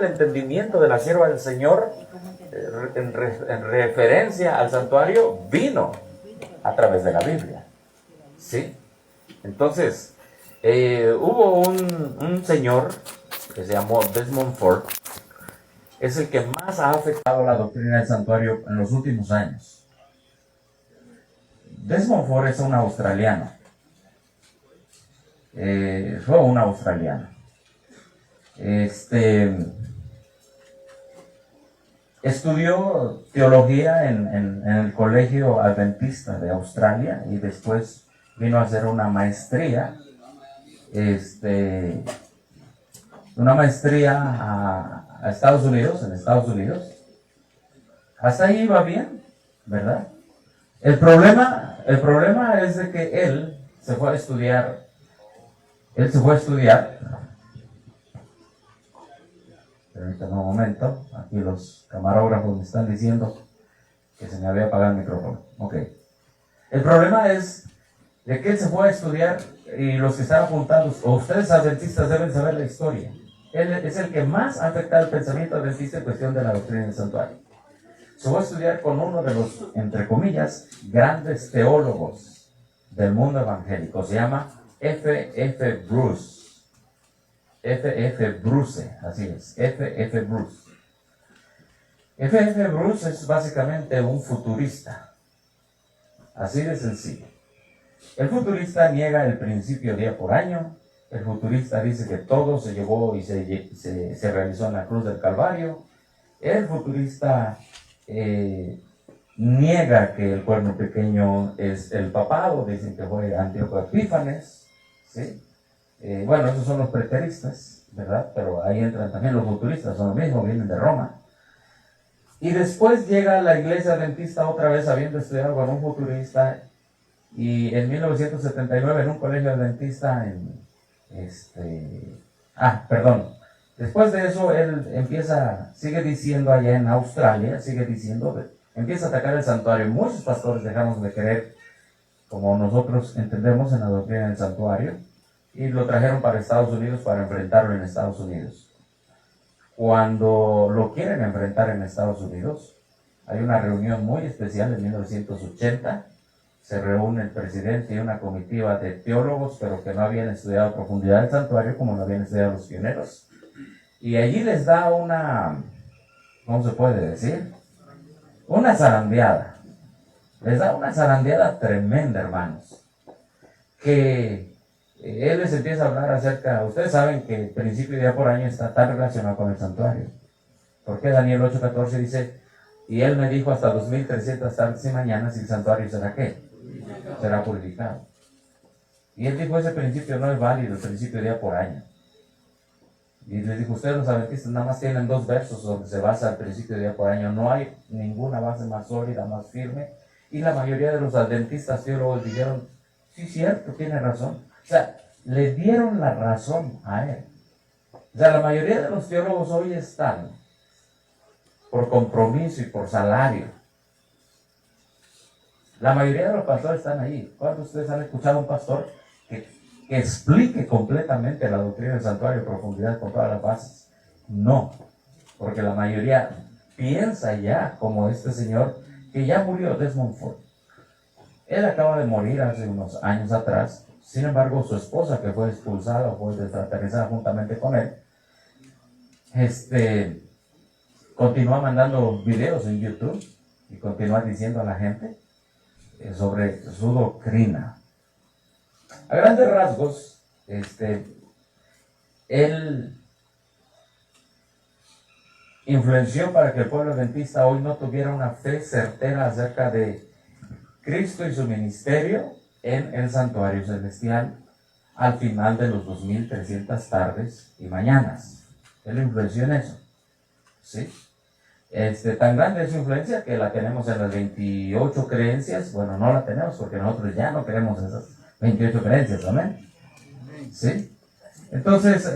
el entendimiento de la sierva del Señor en referencia al santuario vino a través de la Biblia. ¿Sí? Entonces, hubo un señor que se llamó Desmond Ford, es el que más ha afectado la doctrina del santuario en los últimos años. Desmond Ford es un australiano. Fue un australiano. Estudió teología en el Colegio Adventista de Australia y después vino a hacer una maestría, a Estados Unidos, en Estados Unidos. Hasta ahí iba bien, ¿verdad? El problema es de que él se fue a estudiar. Permítanme un momento, aquí los camarógrafos me están diciendo que se me había apagado el micrófono. Ok. El problema es de que él se fue a estudiar, y los que están apuntados, o ustedes adventistas deben saber la historia. Él es el que más ha afectado el pensamiento adventista en cuestión de la doctrina del santuario. Se fue a estudiar con uno de los, entre comillas, grandes teólogos del mundo evangélico. Se llama F.F. Bruce. F.F. Bruce, así es, F.F. Bruce. F.F. Bruce es básicamente un futurista. Así de sencillo. El futurista niega el principio día por año. El futurista dice que todo se llevó y se realizó en la cruz del Calvario. El futurista niega que el cuerno pequeño es el papado. Dicen que fue Antíoco Epífanes, ¿sí? Bueno, esos son los preteristas, ¿verdad? Pero ahí entran también los futuristas, son lo mismo, vienen de Roma. Y después llega la iglesia adventista otra vez habiendo estudiado con un futurista, y en 1979 en un colegio adventista después de eso él sigue diciendo allá en Australia, empieza a atacar el santuario. Muchos pastores dejamos de creer como nosotros entendemos en la doctrina del santuario, y lo trajeron para Estados Unidos para enfrentarlo en Estados Unidos. Cuando lo quieren enfrentar en Estados Unidos, hay una reunión muy especial en 1980, se reúne el presidente y una comitiva de teólogos, pero que no habían estudiado a profundidad el santuario como lo habían estudiado los pioneros, y allí les da una, ¿cómo se puede decir? Una zarandeada. Les da una zarandeada tremenda, hermanos, que él les empieza a hablar acerca. Ustedes saben que el principio día por año está tan relacionado con el santuario, porque Daniel 8:14 dice: y él me dijo hasta 2300 tardes y mañanas, y el santuario será ¿qué? Será purificado. Y él dijo: ese principio no es válido, el principio día por año. Y les dijo: ustedes los adventistas nada más tienen 2 versos donde se basa el principio día por año, no hay ninguna base más sólida, más firme. Y la mayoría de los adventistas teólogos dijeron: sí, cierto, tiene razón. O sea, le dieron la razón a él. O sea, la mayoría de los teólogos hoy están por compromiso y por salario. La mayoría de los pastores están ahí. ¿Cuántos de ustedes han escuchado a un pastor que explique completamente la doctrina del santuario en profundidad con todas las bases? No, porque la mayoría piensa ya como este señor que ya murió, Desmond Ford. Él acaba de morir hace unos años atrás. Sin embargo, su esposa, que fue expulsada o fue desfraternizada juntamente con él, continúa mandando videos en YouTube y continúa diciendo a la gente sobre su doctrina. A grandes rasgos, él influenció para que el pueblo adventista hoy no tuviera una fe certera acerca de Cristo y su ministerio en el santuario celestial al final de los 2300 tardes y mañanas. Él influenció en eso, ¿sí? Tan grande es su influencia que la tenemos en las 28 creencias. Bueno, no la tenemos porque nosotros ya no queremos esas 28 creencias, ¿amén? ¿Sí? Entonces,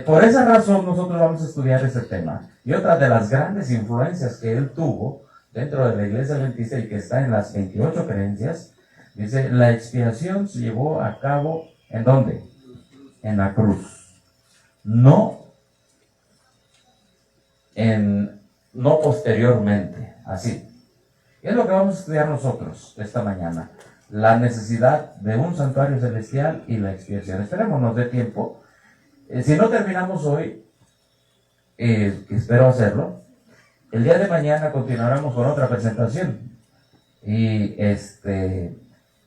por esa razón nosotros vamos a estudiar este tema. Y otra de las grandes influencias que él tuvo dentro de la iglesia adventista y que está en las 28 creencias, dice: la expiación se llevó a cabo, ¿en dónde? En la cruz. No no posteriormente, así. Y es lo que vamos a estudiar nosotros esta mañana. La necesidad de un santuario celestial y la expiación. Esperemos nos dé tiempo. Si no terminamos hoy, espero hacerlo, el día de mañana continuaremos con otra presentación. Y el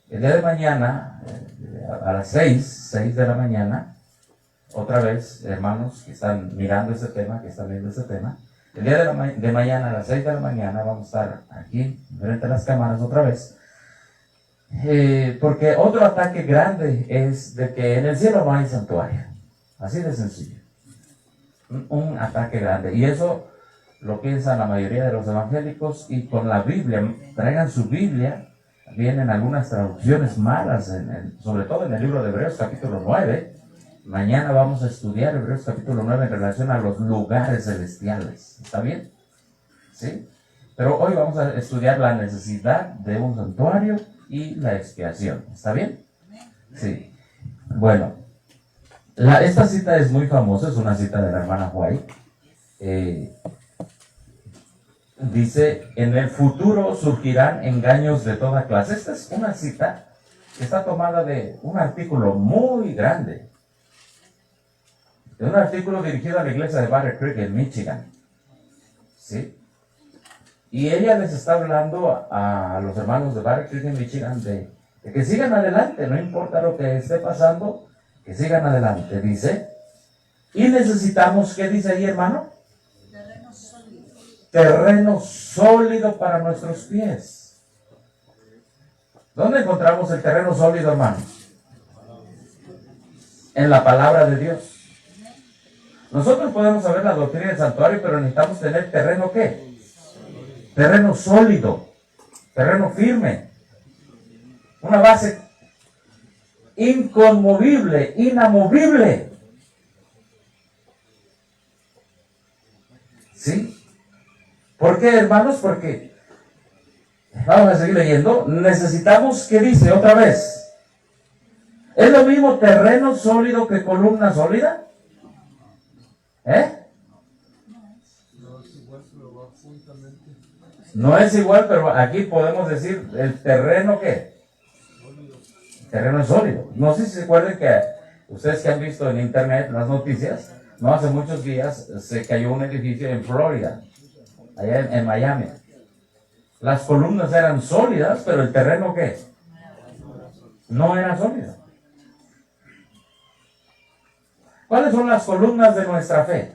día de mañana, a las 6 de la mañana, otra vez, hermanos que están mirando este tema, que están viendo este tema, el día de mañana a las 6 de la mañana vamos a estar aquí, frente a las cámaras otra vez, porque otro ataque grande es de que en el cielo no hay santuario, así de sencillo, un ataque grande, y eso lo piensan la mayoría de los evangélicos, y con la Biblia, traigan su Biblia, vienen algunas traducciones malas, sobre todo en el libro de Hebreos capítulo 9, mañana vamos a estudiar Hebreos capítulo 9 en relación a los lugares celestiales. ¿Está bien? ¿Sí? Pero hoy vamos a estudiar la necesidad de un santuario y la expiación. ¿Está bien? Sí. Bueno, esta cita es muy famosa, es una cita de la hermana White. Dice, en el futuro surgirán engaños de toda clase. Esta es una cita que está tomada de un artículo muy grande. De un artículo dirigido a la iglesia de Battle Creek en Michigan. ¿Sí? Y ella les está hablando a los hermanos de Battle Creek en Michigan de que sigan adelante, no importa lo que esté pasando, que sigan adelante, dice. Y necesitamos, ¿qué dice ahí, hermano? Terreno sólido. Terreno sólido para nuestros pies. ¿Dónde encontramos el terreno sólido, hermano? En la palabra de Dios. Nosotros podemos saber la doctrina del santuario, pero necesitamos tener terreno, ¿qué? Terreno sólido, terreno firme, una base inconmovible, inamovible. ¿Sí? ¿Por qué, hermanos? Porque, vamos a seguir leyendo, necesitamos, ¿qué dice otra vez? ¿Es lo mismo terreno sólido que columna sólida? No es igual, pero aquí podemos decir el terreno, ¿qué? El terreno es sólido. No sé si se acuerdan que ustedes que han visto en internet las noticias, no hace muchos días se cayó un edificio en Florida, allá en Miami. Las columnas eran sólidas, pero el terreno, ¿qué? No era sólido. ¿Cuáles son las columnas de nuestra fe?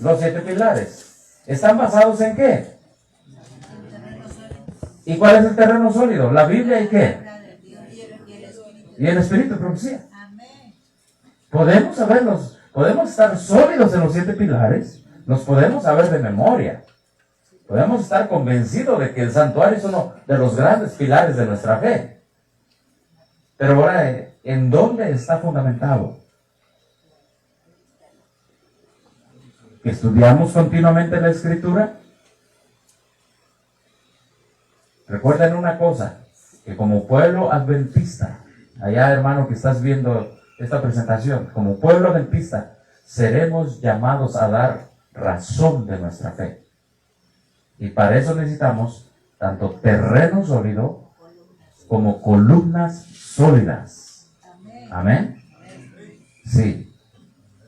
Los 7 pilares. ¿Están basados en qué? ¿Y cuál es el terreno sólido? ¿La Biblia y qué? Y el Espíritu de profecía. Podemos saberlos, podemos estar sólidos en los 7 pilares, los podemos saber de memoria. Podemos estar convencidos de que el santuario es uno de los grandes pilares de nuestra fe. Pero ahora, ¿en dónde está fundamentado? ¿Estudiamos continuamente la Escritura? Recuerden una cosa, que como pueblo adventista, allá hermano que estás viendo esta presentación, como pueblo adventista, seremos llamados a dar razón de nuestra fe. Y para eso necesitamos tanto terreno sólido como columnas sólidas. Amén. Sí.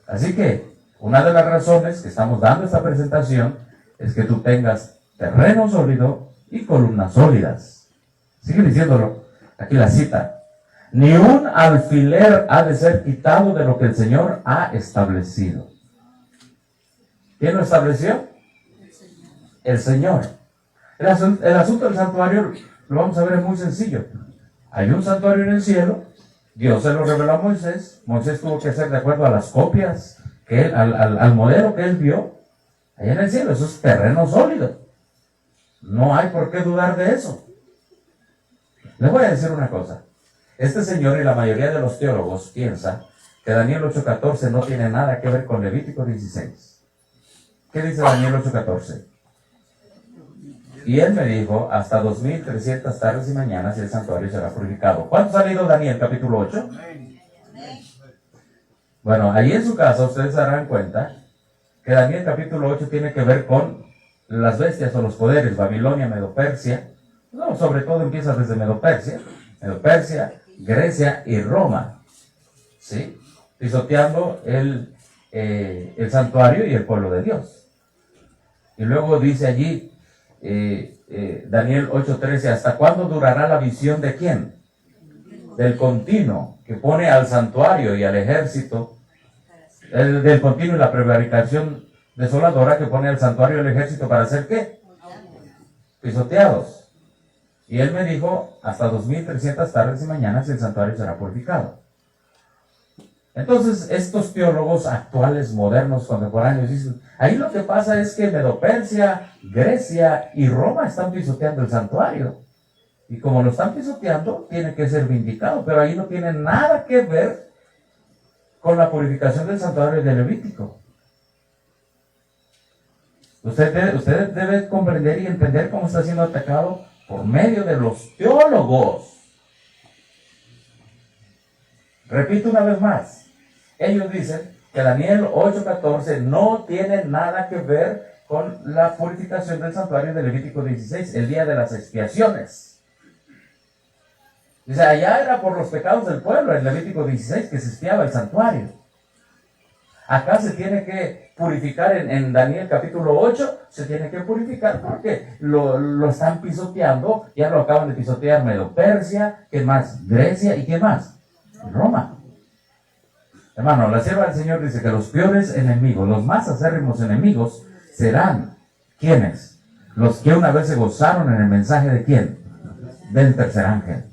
Así que una de las razones que estamos dando esta presentación es que tú tengas terreno sólido y columnas sólidas. Sigue diciéndolo. Aquí la cita. Ni un alfiler ha de ser quitado de lo que el Señor ha establecido. ¿Quién lo estableció? El Señor. El asunto del santuario lo vamos a ver, es muy sencillo. Hay un santuario en el cielo. Dios se lo reveló a Moisés. Moisés tuvo que hacer de acuerdo a las copias que él, al modelo que él vio allá en el cielo. Eso es terreno sólido. No hay por qué dudar de eso. Les voy a decir una cosa. Este señor y la mayoría de los teólogos piensa que Daniel 8:14 no tiene nada que ver con Levítico 16. ¿Qué dice Daniel 8:14? Y él me dijo, hasta 2300 tardes y mañanas el santuario será purificado. ¿Cuánto ha leído Daniel capítulo 8? Bueno, ahí en su casa ustedes se darán cuenta que Daniel capítulo 8 tiene que ver con las bestias o los poderes, Babilonia, Medo-Persia. No, sobre todo empieza desde Medo-Persia, Grecia y Roma, ¿sí? Pisoteando el santuario y el pueblo de Dios. Y luego dice allí, Daniel 8:13, ¿hasta cuándo durará la visión de quién? Del continuo, que pone al santuario y al ejército, del continuo y la prevaricación desoladora que pone al santuario y al ejército para hacer ¿qué? Pisoteados. Y él me dijo, hasta 2300 tardes y mañanas el santuario será purificado. Entonces, estos teólogos actuales, modernos, contemporáneos, dicen, ahí lo que pasa es que Medo-Persia, Grecia y Roma están pisoteando el santuario. Y como lo están pisoteando, tiene que ser vindicado, pero ahí no tiene nada que ver con la purificación del santuario de Levítico. Usted debe comprender y entender cómo está siendo atacado por medio de los teólogos. Repito una vez más, ellos dicen que Daniel 8:14 no tiene nada que ver con la purificación del santuario de Levítico 16, el día de las expiaciones. Dice, allá era por los pecados del pueblo, en Levítico 16, que se expiaba el santuario. Acá se tiene que purificar en Daniel capítulo 8, se tiene que purificar porque lo están pisoteando, ya lo acaban de pisotear Medo-Persia, ¿qué más? Grecia y ¿qué más? Roma. Hermano, la sierva del Señor dice que los peores enemigos, los más acérrimos enemigos, serán, ¿quiénes? Los que una vez se gozaron en el mensaje de ¿quién? Del tercer ángel.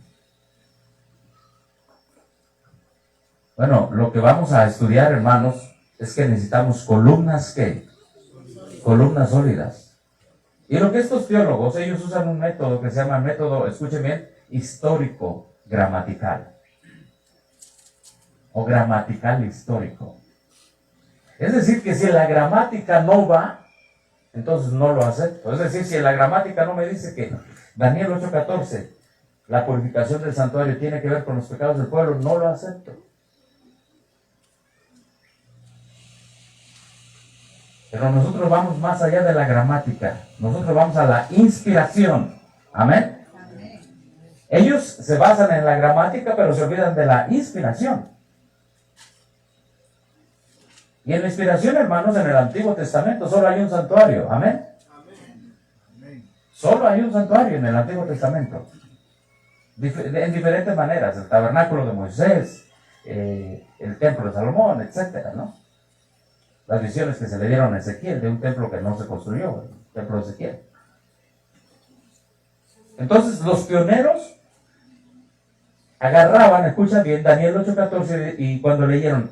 Bueno, lo que vamos a estudiar, hermanos, es que necesitamos columnas, ¿qué? Columnas sólidas. Y lo que estos teólogos, ellos usan un método que se llama método, escuchen bien, histórico-gramatical. O gramatical histórico. Es decir, que si la gramática no va, entonces no lo acepto. Es decir, si la gramática no me dice que Daniel 8:14, la purificación del santuario tiene que ver con los pecados del pueblo, no lo acepto. Pero nosotros vamos más allá de la gramática. Nosotros vamos a la inspiración. Amén. Ellos se basan en la gramática, pero se olvidan de la inspiración. Y en la inspiración, hermanos, en el Antiguo Testamento solo hay un santuario. Amén. Solo hay un santuario en el Antiguo Testamento. En diferentes maneras. El tabernáculo de Moisés, el templo de Salomón, etcétera, ¿no? Las visiones que se le dieron a Ezequiel de un templo que no se construyó, el templo de Ezequiel. Entonces, los pioneros agarraban, escucha bien, Daniel 8:14, y cuando leyeron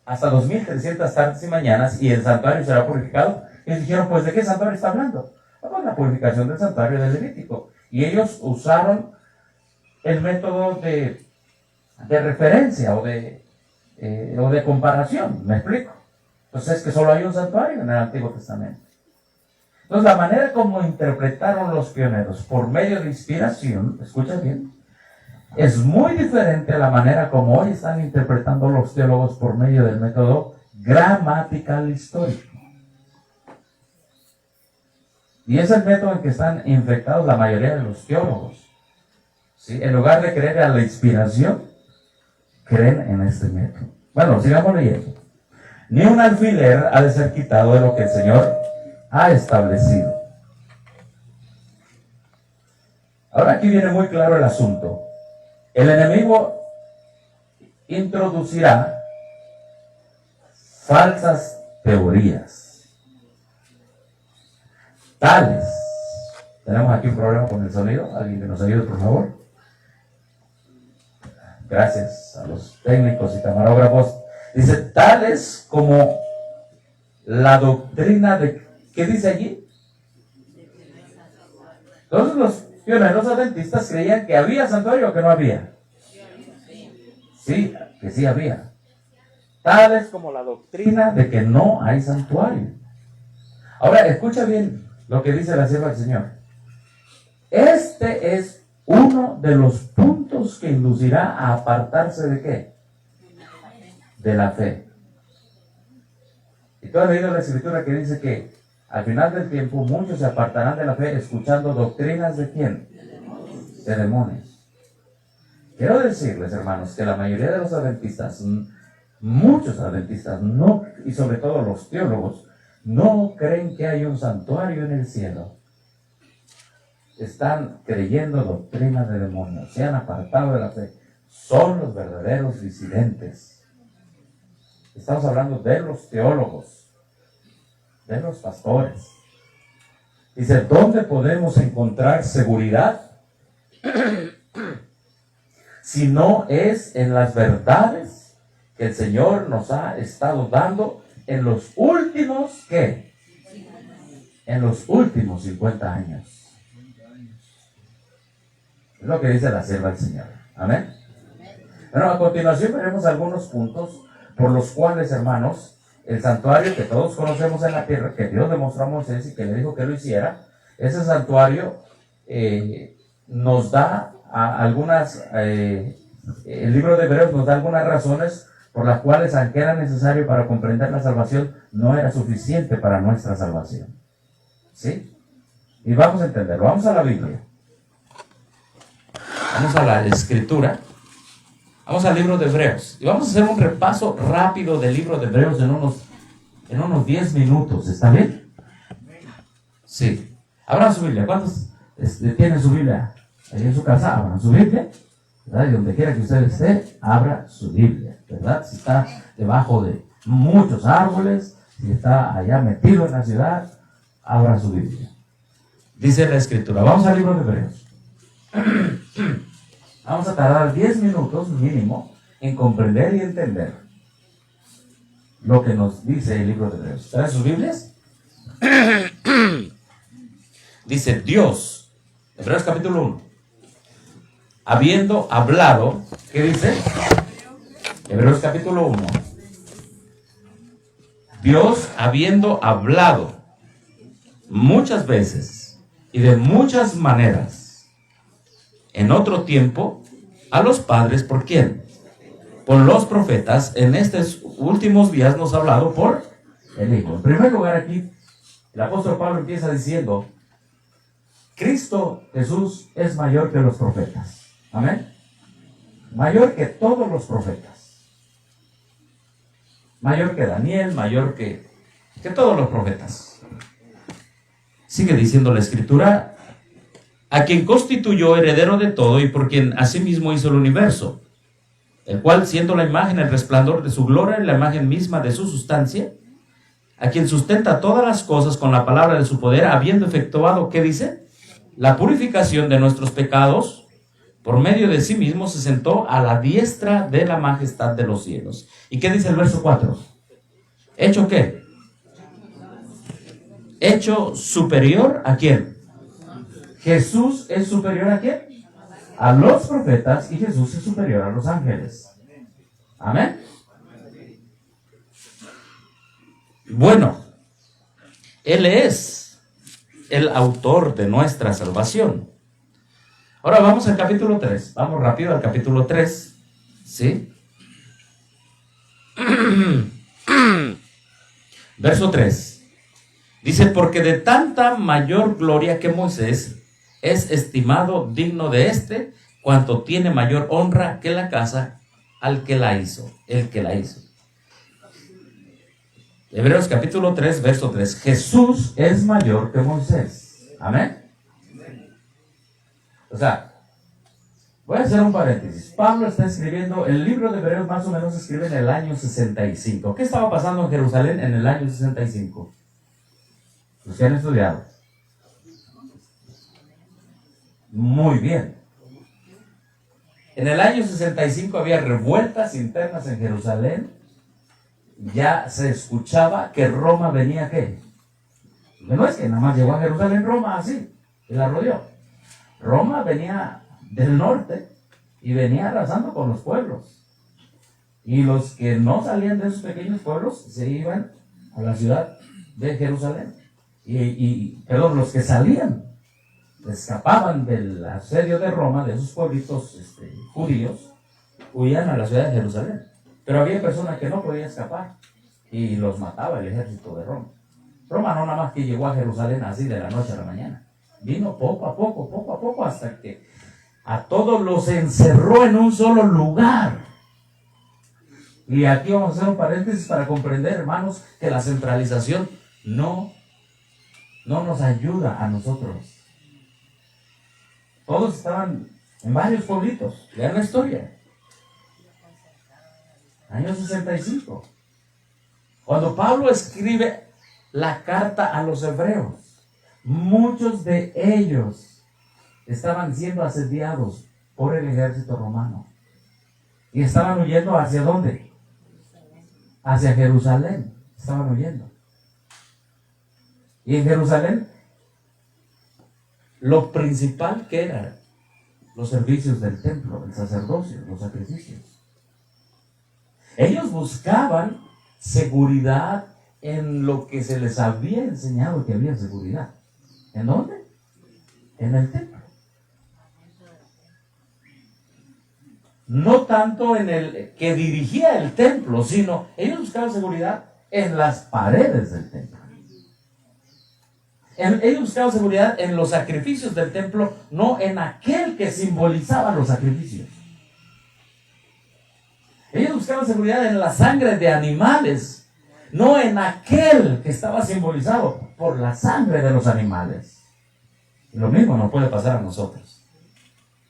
hasta 2300 tardes y mañanas y el santuario será purificado, ellos dijeron, pues, ¿de qué santuario está hablando? Pues la purificación del santuario del Levítico. Y ellos usaron el método de referencia o de comparación, ¿me explico? Entonces es que solo hay un santuario en el Antiguo Testamento. Entonces la manera como interpretaron los pioneros por medio de inspiración, escucha bien, es muy diferente a la manera como hoy están interpretando los teólogos por medio del método gramatical histórico. Y es el método en que están infectados la mayoría de los teólogos. ¿Sí? En lugar de creer a la inspiración, creen en este método. Bueno, sigamos leyendo. Ni un alfiler ha de ser quitado de lo que el Señor ha establecido. Ahora aquí viene muy claro el asunto. El enemigo introducirá falsas teorías. Tales. Tenemos aquí un problema con el sonido. ¿Alguien que nos ayude, por favor? Gracias a los técnicos y camarógrafos. Dice, tales como la doctrina de... ¿Qué dice allí? Entonces los pioneros adventistas creían que había santuario o que no había. Sí, que sí había. Tales como la doctrina de que no hay santuario. Ahora, escucha bien lo que dice la sierva del Señor. Este es uno de los puntos que inducirá a apartarse ¿de qué? De la fe. Y tú has leído la escritura que dice que al final del tiempo muchos se apartarán de la fe escuchando doctrinas ¿de quién? De demonios. Quiero decirles, hermanos, que la mayoría de los adventistas, muchos adventistas, no, y sobre todo los teólogos, no creen que hay un santuario en el cielo. Están creyendo doctrinas de demonios, se han apartado de la fe. Son los verdaderos disidentes. Estamos hablando de los teólogos, de los pastores. Dice, ¿dónde podemos encontrar seguridad? Si no es en las verdades que el Señor nos ha estado dando en los últimos, ¿qué? En los últimos 50 años. Es lo que dice la sierva del Señor. Amén. Bueno, a continuación veremos algunos puntos por los cuales, hermanos, el santuario que todos conocemos en la tierra, que Dios demostró a Moisés y que le dijo que lo hiciera, ese santuario nos da algunas, el libro de Hebreos nos da algunas razones por las cuales, aunque era necesario para comprender la salvación, no era suficiente para nuestra salvación. ¿Sí? Y vamos a entenderlo. Vamos a la Biblia. Vamos a la Escritura. Vamos al libro de Hebreos. Y vamos a hacer un repaso rápido del libro de Hebreos en unos 10 minutos. ¿Está bien? Sí. Abran su Biblia. ¿Cuántos tienen su Biblia ahí en su casa? Abran su Biblia. ¿Verdad? Y donde quiera que usted esté, abra su Biblia. ¿Verdad? Si está debajo de muchos árboles, si está allá metido en la ciudad, abra su Biblia. Dice la Escritura. Vamos al libro de Hebreos. Vamos a tardar 10 minutos mínimo en comprender y entender lo que nos dice el libro de Hebreos. ¿Traen sus Biblias? Dice Dios, Hebreos capítulo 1, habiendo hablado, ¿qué dice? Hebreos capítulo 1. Dios habiendo hablado muchas veces y de muchas maneras en otro tiempo a los padres, ¿por quién? Por los profetas. En estos últimos días nos ha hablado por el Hijo. En primer lugar, aquí el apóstol Pablo empieza diciendo: Cristo Jesús es mayor que los profetas. Amén. Mayor que todos los profetas. Mayor que Daniel, mayor que todos los profetas. Sigue diciendo la Escritura: a quien constituyó heredero de todo y por quien asimismo hizo el universo, el cual, siendo la imagen, el resplandor de su gloria y la imagen misma de su sustancia, a quien sustenta todas las cosas con la palabra de su poder, habiendo efectuado, ¿qué dice? La purificación de nuestros pecados, por medio de sí mismo se sentó a la diestra de la majestad de los cielos. ¿Y qué dice el verso 4? ¿Hecho qué? Hecho superior ¿a quién? Jesús es superior ¿a quién? A los profetas, y Jesús es superior a los ángeles. Amén. Bueno, Él es el autor de nuestra salvación. Ahora vamos al capítulo 3. Vamos rápido al capítulo 3. ¿Sí? Verso 3. Dice: porque de tanta mayor gloria que Moisés es estimado digno de este, cuanto tiene mayor honra que la casa al que la hizo, el que la hizo. Hebreos capítulo 3, verso 3. Jesús es mayor que Moisés. Amén. O sea, voy a hacer un paréntesis. Pablo está escribiendo, el libro de Hebreos más o menos se escribe en el año 65. ¿Qué estaba pasando en Jerusalén en el año 65? Los que han estudiado. Muy bien. En el año 65 había revueltas internas en Jerusalén. Ya se escuchaba que Roma venía, ¿qué? No es que nada más llegó a Jerusalén Roma así, y la rodeó. Roma venía del norte y venía arrasando con los pueblos. Y los que no salían de esos pequeños pueblos se iban a la ciudad de Jerusalén. Perdón, los que salían, escapaban del asedio de Roma, de esos pueblitos judíos, huían a la ciudad de Jerusalén. Pero había personas que no podían escapar. y los mataba el ejército de Roma. Roma no nada más que llegó a Jerusalén así de la noche a la mañana. Vino poco a poco, hasta que a todos los encerró en un solo lugar. Y aquí vamos a hacer un paréntesis para comprender, hermanos, que la centralización no nos ayuda a nosotros. Todos estaban en varios pueblitos. Vean la historia. Año 65. Cuando Pablo escribe la carta a los hebreos, muchos de ellos estaban siendo asediados por el ejército romano. Y estaban huyendo ¿hacia dónde? Hacia Jerusalén. Estaban huyendo. Y en Jerusalén, lo principal que eran los servicios del templo, el sacerdocio, los sacrificios. Ellos buscaban seguridad en lo que se les había enseñado que había seguridad. ¿En dónde? En el templo. No tanto en el que dirigía el templo, sino ellos buscaban seguridad en las paredes del templo. Ellos buscaban seguridad en los sacrificios del templo, no en aquel que simbolizaba los sacrificios. Ellos buscaban seguridad en la sangre de animales, no en aquel que estaba simbolizado por la sangre de los animales. Lo mismo nos puede pasar a nosotros.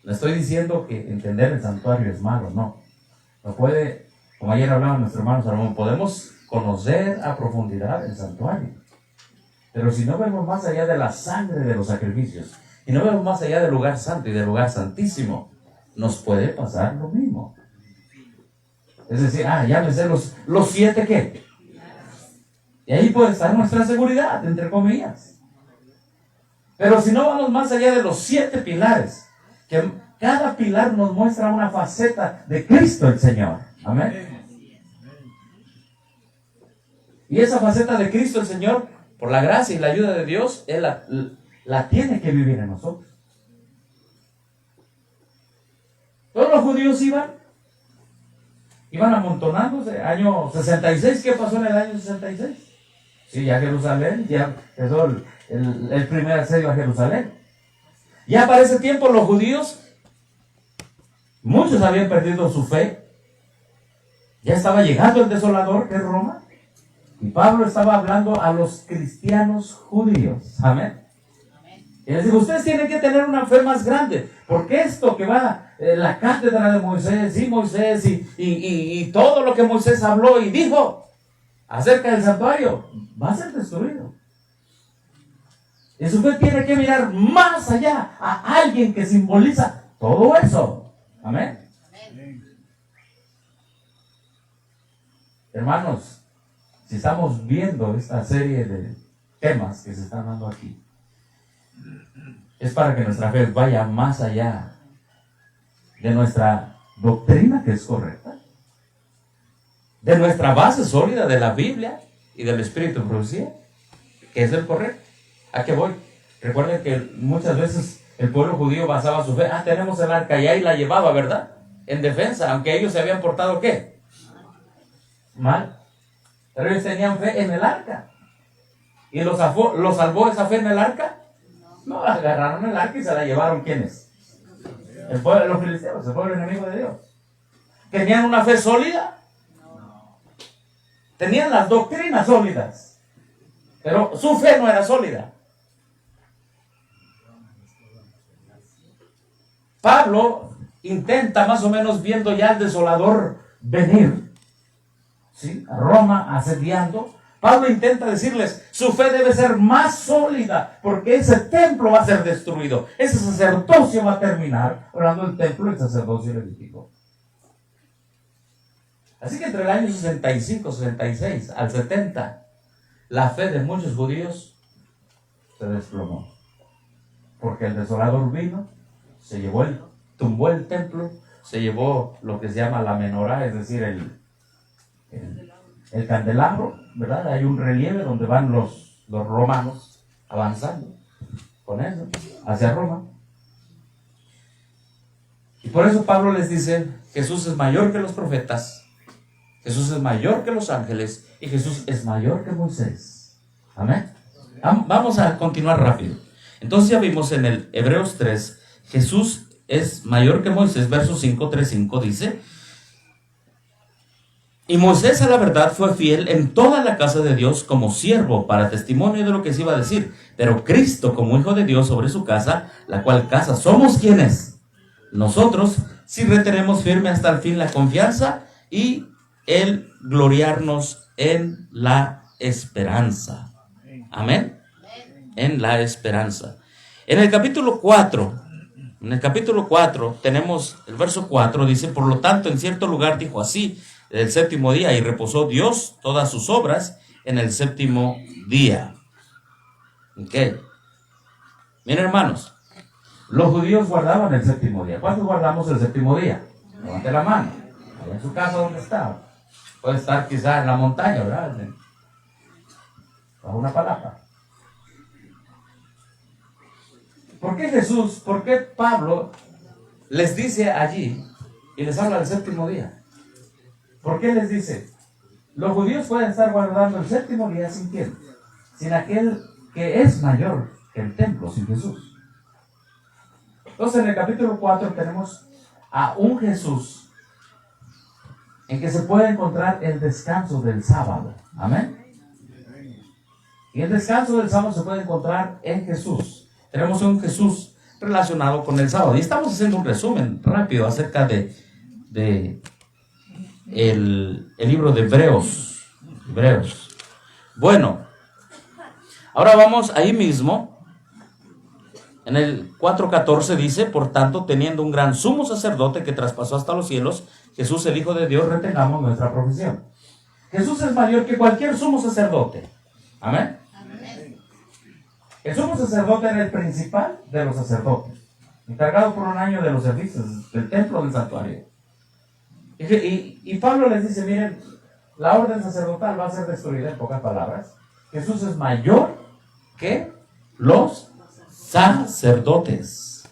No estoy diciendo que entender el santuario es malo, no. No puede, como ayer hablaba nuestro hermano Salomón, podemos conocer a profundidad el santuario. Pero si no vemos más allá de la sangre de los sacrificios, y no vemos más allá del lugar santo y del lugar santísimo, nos puede pasar lo mismo. Es decir, ya me sé los 7 ¿qué? Y ahí puede estar nuestra seguridad, entre comillas. Pero si no vamos más allá de los 7 pilares, que cada pilar nos muestra una faceta de Cristo el Señor. Amén. Y esa faceta de Cristo el Señor, por la gracia y la ayuda de Dios, Él la tiene que vivir en nosotros. Todos los judíos iban amontonándose. Año 66, ¿qué pasó en el año 66? Sí, ya Jerusalén, ya empezó el primer asedio a Jerusalén. Ya para ese tiempo los judíos, muchos habían perdido su fe. Ya estaba llegando el desolador, que es Roma. Y Pablo estaba hablando a los cristianos judíos. Amén. Y les digo, ustedes tienen que tener una fe más grande, porque esto que va, la cátedra de Moisés y todo lo que Moisés habló y dijo acerca del santuario, va a ser destruido. Y su fe tiene que mirar más allá a alguien que simboliza todo eso. Amén. Hermanos, si estamos viendo esta serie de temas que se están dando aquí, es para que nuestra fe vaya más allá de nuestra doctrina, que es correcta, de nuestra base sólida de la Biblia y del Espíritu de Profecía, que es el correcto. ¿A qué voy? Recuerden que muchas veces el pueblo judío basaba su fe, tenemos el arca, y ahí la llevaba, ¿verdad? En defensa, aunque ellos se habían portado, ¿qué? Mal. Pero ellos tenían fe en el arca. ¿Y los salvó esa fe en el arca? No, agarraron el arca y se la llevaron. ¿Quiénes? El pueblo de los filisteos, el pueblo enemigo de Dios. ¿Tenían una fe sólida? Tenían las doctrinas sólidas, pero su fe no era sólida. Pablo intenta, más o menos viendo ya el desolador venir, ¿sí?, a Roma asediando. Pablo intenta decirles, su fe debe ser más sólida, porque ese templo va a ser destruido, ese sacerdocio va a terminar, hablando del templo, el sacerdocio levítico. Así que entre el año 65, 66 al 70, la fe de muchos judíos se desplomó, porque el desolador vino, tumbó el templo, se llevó lo que se llama la menorá, es decir, el candelabro, ¿verdad? Hay un relieve donde van los romanos avanzando con eso hacia Roma. Y por eso Pablo les dice, Jesús es mayor que los profetas, Jesús es mayor que los ángeles y Jesús es mayor que Moisés. Amén. Vamos a continuar rápido. Entonces ya vimos en el Hebreos 3, Jesús es mayor que Moisés, verso 5, 3, 5 dice: y Moisés a la verdad fue fiel en toda la casa de Dios como siervo para testimonio de lo que se iba a decir, pero Cristo como hijo de Dios sobre su casa, la cual casa somos quienes nosotros, si retenemos firme hasta el fin la confianza y el gloriarnos en la esperanza. Amén. En la esperanza. En el capítulo 4 tenemos el verso 4, dice: por lo tanto en cierto lugar dijo así el séptimo día, y reposó Dios todas sus obras en el séptimo día. Ok. Miren, hermanos, los judíos guardaban el séptimo día. ¿Cuántos guardamos el séptimo día? Levante la mano. Allá en su casa, ¿dónde está? Puede estar quizá en la montaña, ¿verdad? Bajo una palapa. ¿Por qué Pablo les dice allí y les habla del séptimo día? ¿Por qué les dice? Los judíos pueden estar guardando el séptimo día sin quién, sin aquel que es mayor que el templo, sin Jesús. Entonces en el capítulo 4 tenemos a un Jesús en que se puede encontrar el descanso del sábado. Amén. Y el descanso del sábado se puede encontrar en Jesús. Tenemos un Jesús relacionado con el sábado. Y estamos haciendo un resumen rápido acerca de el libro de Hebreos. Bueno, ahora vamos ahí mismo. En el 4:14 dice: por tanto, teniendo un gran sumo sacerdote que traspasó hasta los cielos, Jesús el Hijo de Dios, retengamos nuestra profesión. Jesús es mayor que cualquier sumo sacerdote. Amén. El sumo sacerdote era el principal de los sacerdotes, encargado por un año de los servicios del templo, del santuario. Y Pablo les dice: miren, la orden sacerdotal va a ser destruida, en pocas palabras. Jesús es mayor que los sacerdotes.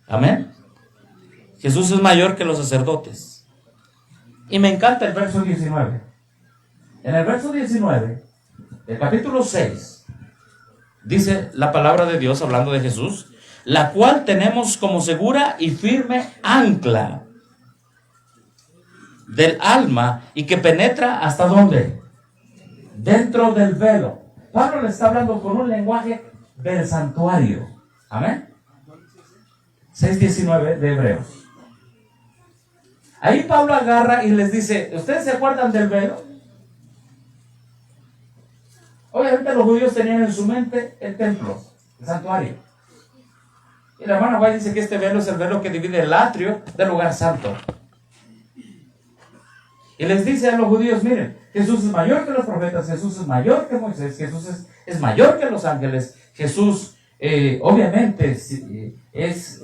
Amén. Jesús es mayor que los sacerdotes. Y me encanta el verso 19. En el verso 19 del capítulo 6 dice la palabra de Dios hablando de Jesús: la cual tenemos como segura y firme ancla del alma, y que penetra ¿hasta dónde? Dentro del velo. Pablo le está hablando con un lenguaje del santuario. Amén. 6:19 de Hebreos. Ahí Pablo agarra y les dice: ¿ustedes se acuerdan del velo? Obviamente los judíos tenían en su mente el templo, el santuario. Y la hermana White dice que este velo es el velo que divide el atrio del lugar santo. Y les dice a los judíos: miren, Jesús es mayor que los profetas, Jesús es mayor que Moisés, Jesús es mayor que los ángeles, Jesús obviamente es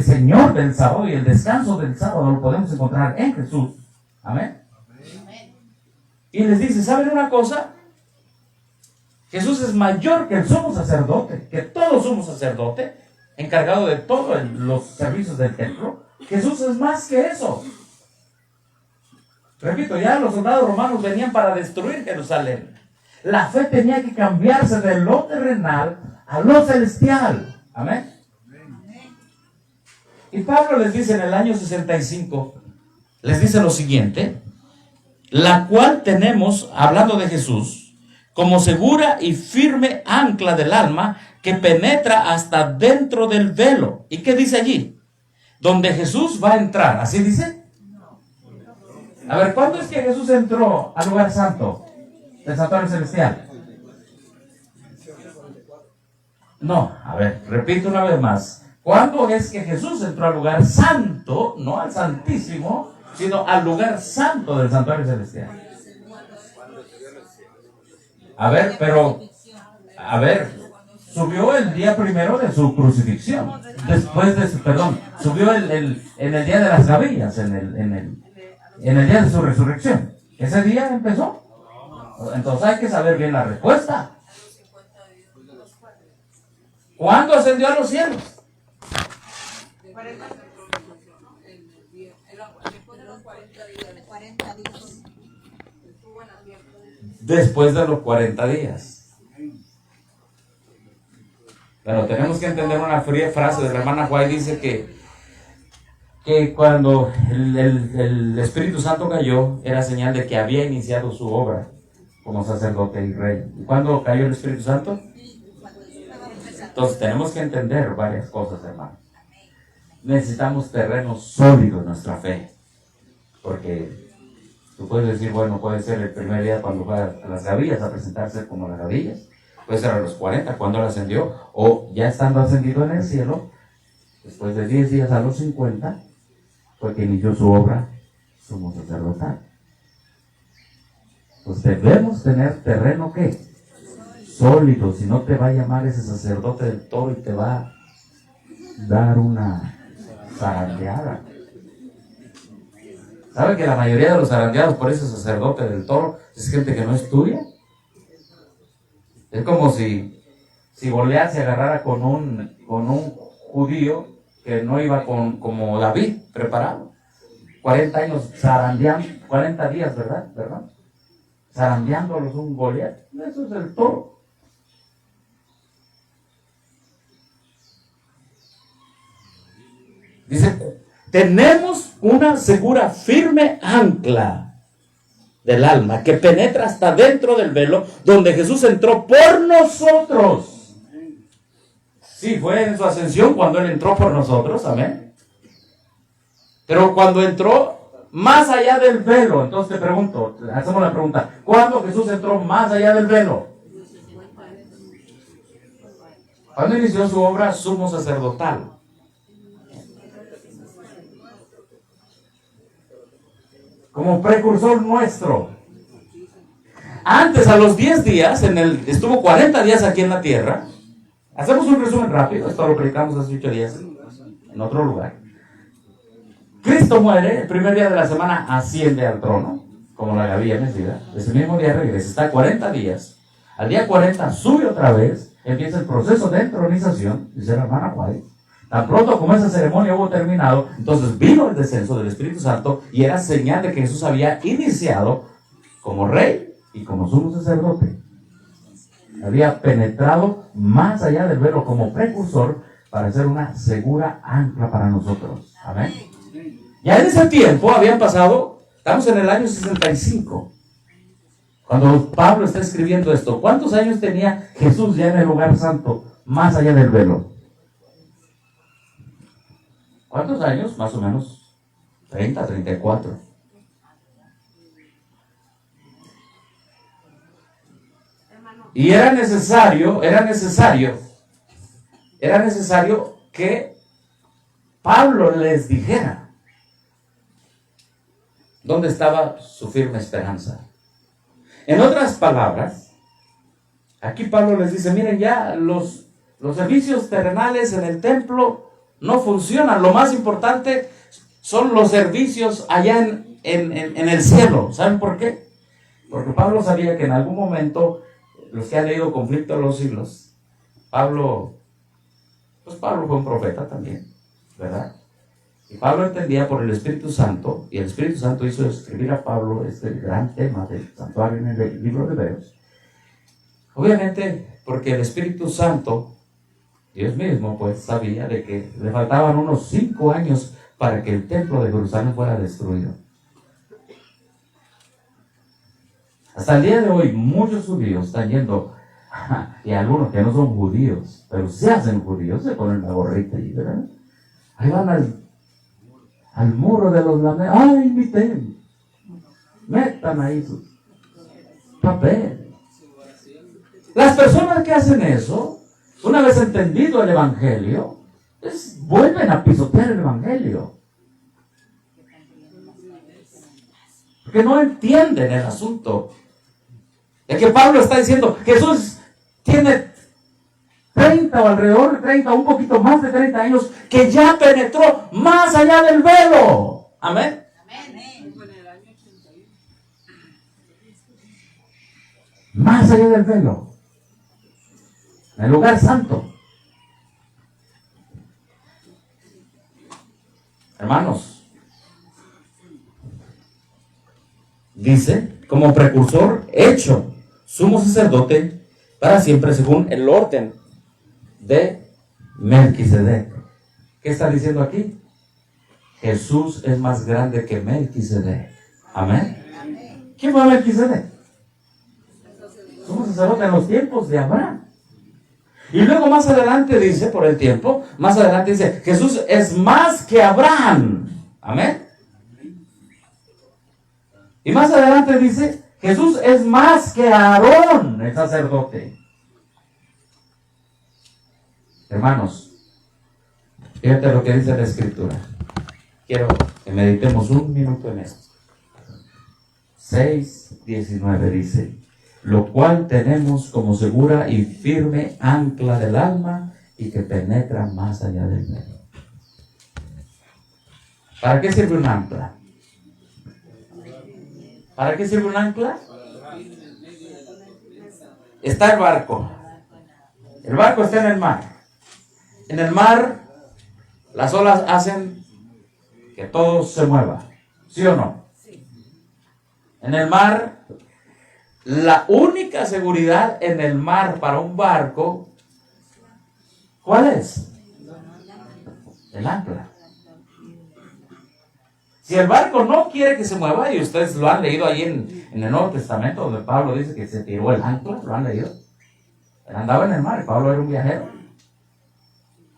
Señor del sábado, y el descanso del sábado lo podemos encontrar en Jesús. Amén. Y les dice: ¿saben una cosa? Jesús es mayor que el sumo sacerdote, que todo sumo sacerdote, encargado de todos los servicios del templo. Jesús es más que eso. Repito, ya los soldados romanos venían para destruir Jerusalén. La fe tenía que cambiarse de lo terrenal a lo celestial. Amén. Y Pablo les dice en el año 65, les dice lo siguiente: la cual tenemos, hablando de Jesús, como segura y firme ancla del alma, que penetra hasta dentro del velo. ¿Y qué dice allí? Donde Jesús va a entrar. ¿Así dice? A ver, ¿cuándo es que Jesús entró al lugar santo del santuario celestial? No, a ver, repito una vez más. ¿Cuándo es que Jesús entró al lugar santo, no al santísimo, sino al lugar santo del santuario celestial? A ver, subió el día primero de su crucifixión. Subió en el día de las gavillas, en el día de su resurrección. ¿Ese día empezó? Entonces hay que saber bien la respuesta. ¿Cuándo ascendió a los cielos? después de los 40 días. Pero tenemos que entender una fría frase de la hermana White. Dice que cuando el Espíritu Santo cayó, era señal de que había iniciado su obra como sacerdote y rey. ¿Y cuándo cayó el Espíritu Santo? Entonces tenemos que entender varias cosas, hermano. Necesitamos terrenos sólidos en nuestra fe. Porque tú puedes decir, bueno, puede ser el primer día cuando fue a las gavillas a presentarse como las gavillas. Puede ser a los 40 cuando él ascendió. O ya estando ascendido en el cielo, después de 10 días a los 50, fue que inició su obra sumo sacerdotal. Pues debemos tener terreno, ¿qué? Sólido. Si no te va a llamar ese sacerdote del toro y te va a dar una zarandeada. ¿Saben que la mayoría de los zarandeados por ese sacerdote del toro es gente que no estudia? Es como si Goliat se agarrara con un judío que no iba como David, preparado. 40 años zarandeando, 40 días, ¿verdad? Zarandeándolos un Goliat. Eso es el toro. Dice, tenemos una segura, firme ancla del alma que penetra hasta dentro del velo donde Jesús entró por nosotros. Sí, fue en su ascensión cuando Él entró por nosotros, amén. Pero cuando entró más allá del velo, entonces te pregunto, hacemos la pregunta, ¿cuándo Jesús entró más allá del velo? Cuando inició su obra sumo sacerdotal. Como precursor nuestro. Antes, a los 10 días, estuvo 40 días aquí en la tierra. Hacemos un resumen rápido, esto lo predicamos hace 8 días en otro lugar. Cristo muere, el primer día de la semana asciende al trono, como la gavilla mecida. Ese mismo día regresa, está 40 días. Al día 40 sube otra vez, empieza el proceso de entronización, dice la hermana White. Tan pronto como esa ceremonia hubo terminado, entonces vino el descenso del Espíritu Santo y era señal de que Jesús había iniciado como rey y como sumo sacerdote. Había penetrado más allá del velo como precursor para ser una segura ancla para nosotros. Amén. Ya en ese tiempo habían pasado, estamos en el año 65. Cuando Pablo está escribiendo esto, ¿cuántos años tenía Jesús ya en el lugar santo más allá del velo? ¿Cuántos años? Más o menos 30, 34. Y era necesario que Pablo les dijera dónde estaba su firme esperanza. En otras palabras, aquí Pablo les dice, miren, ya los servicios terrenales en el templo no funcionan. Lo más importante son los servicios allá en el cielo. ¿Saben por qué? Porque Pablo sabía que en algún momento, los que han leído Conflicto de los Siglos, Pablo fue un profeta también, ¿verdad? Y Pablo entendía por el Espíritu Santo, y el Espíritu Santo hizo escribir a Pablo este gran tema del santuario en el libro de Hebreos. Obviamente, porque el Espíritu Santo, Dios mismo, pues sabía de que le faltaban unos 5 años para que el templo de Jerusalén fuera destruido. Hasta el día de hoy, muchos judíos están yendo, y algunos que no son judíos, pero se hacen judíos, se ponen la gorrita y, ¿verdad? Ahí van al muro de los lamentos. ¡Ay, mi templo! Metan ahí su papel. Las personas que hacen eso, una vez entendido el Evangelio, vuelven a pisotear el Evangelio. Porque no entienden el asunto. Es que Pablo está diciendo, Jesús tiene 30 o alrededor de 30, un poquito más de 30 años, que ya penetró más allá del velo. Amén. Más allá del velo. En el lugar santo. Hermanos, dice, como precursor hecho sumo sacerdote para siempre según el orden de Melquisedec. ¿Qué está diciendo aquí? Jesús es más grande que Melquisedec. Amén. ¿Quién fue Melquisedec? Sumo sacerdote en los tiempos de Abraham. Y luego más adelante dice, por el tiempo, más adelante dice, Jesús es más que Abraham. Amén. Y más adelante dice, Jesús es más que Aarón, el sacerdote. Hermanos, fíjate lo que dice la Escritura. Quiero que meditemos un minuto en esto. 6:19 dice, lo cual tenemos como segura y firme ancla del alma y que penetra más allá del velo. ¿Para qué sirve un ancla? ¿Para qué sirve un ancla? Está el barco. El barco está en el mar. En el mar, las olas hacen que todo se mueva. ¿Sí o no? En el mar, la única seguridad en el mar para un barco, ¿cuál es? El ancla. Si el barco no quiere que se mueva, y ustedes lo han leído ahí en el Nuevo Testamento, donde Pablo dice que se tiró el ancla, ¿lo han leído? Él andaba en el mar, Pablo era un viajero.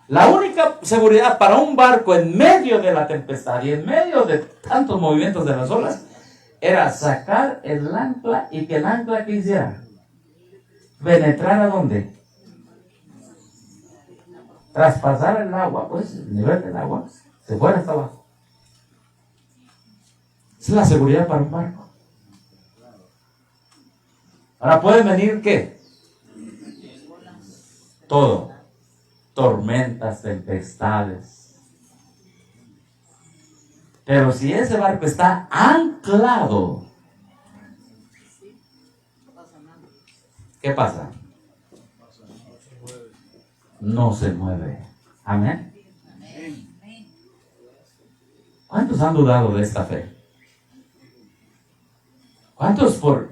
La única seguridad para un barco en medio de la tempestad y en medio de tantos movimientos de las olas era sacar el ancla y que el ancla que hiciera penetrar a dónde, traspasar el agua, pues el nivel del agua se fuera hasta abajo. Esa es la seguridad para un barco. Ahora pueden venir ¿qué? Todo. Tormentas, tempestades. Pero si ese barco está anclado, ¿qué pasa? No se mueve. Amén. ¿Cuántos han dudado de esta fe? ¿Cuántos por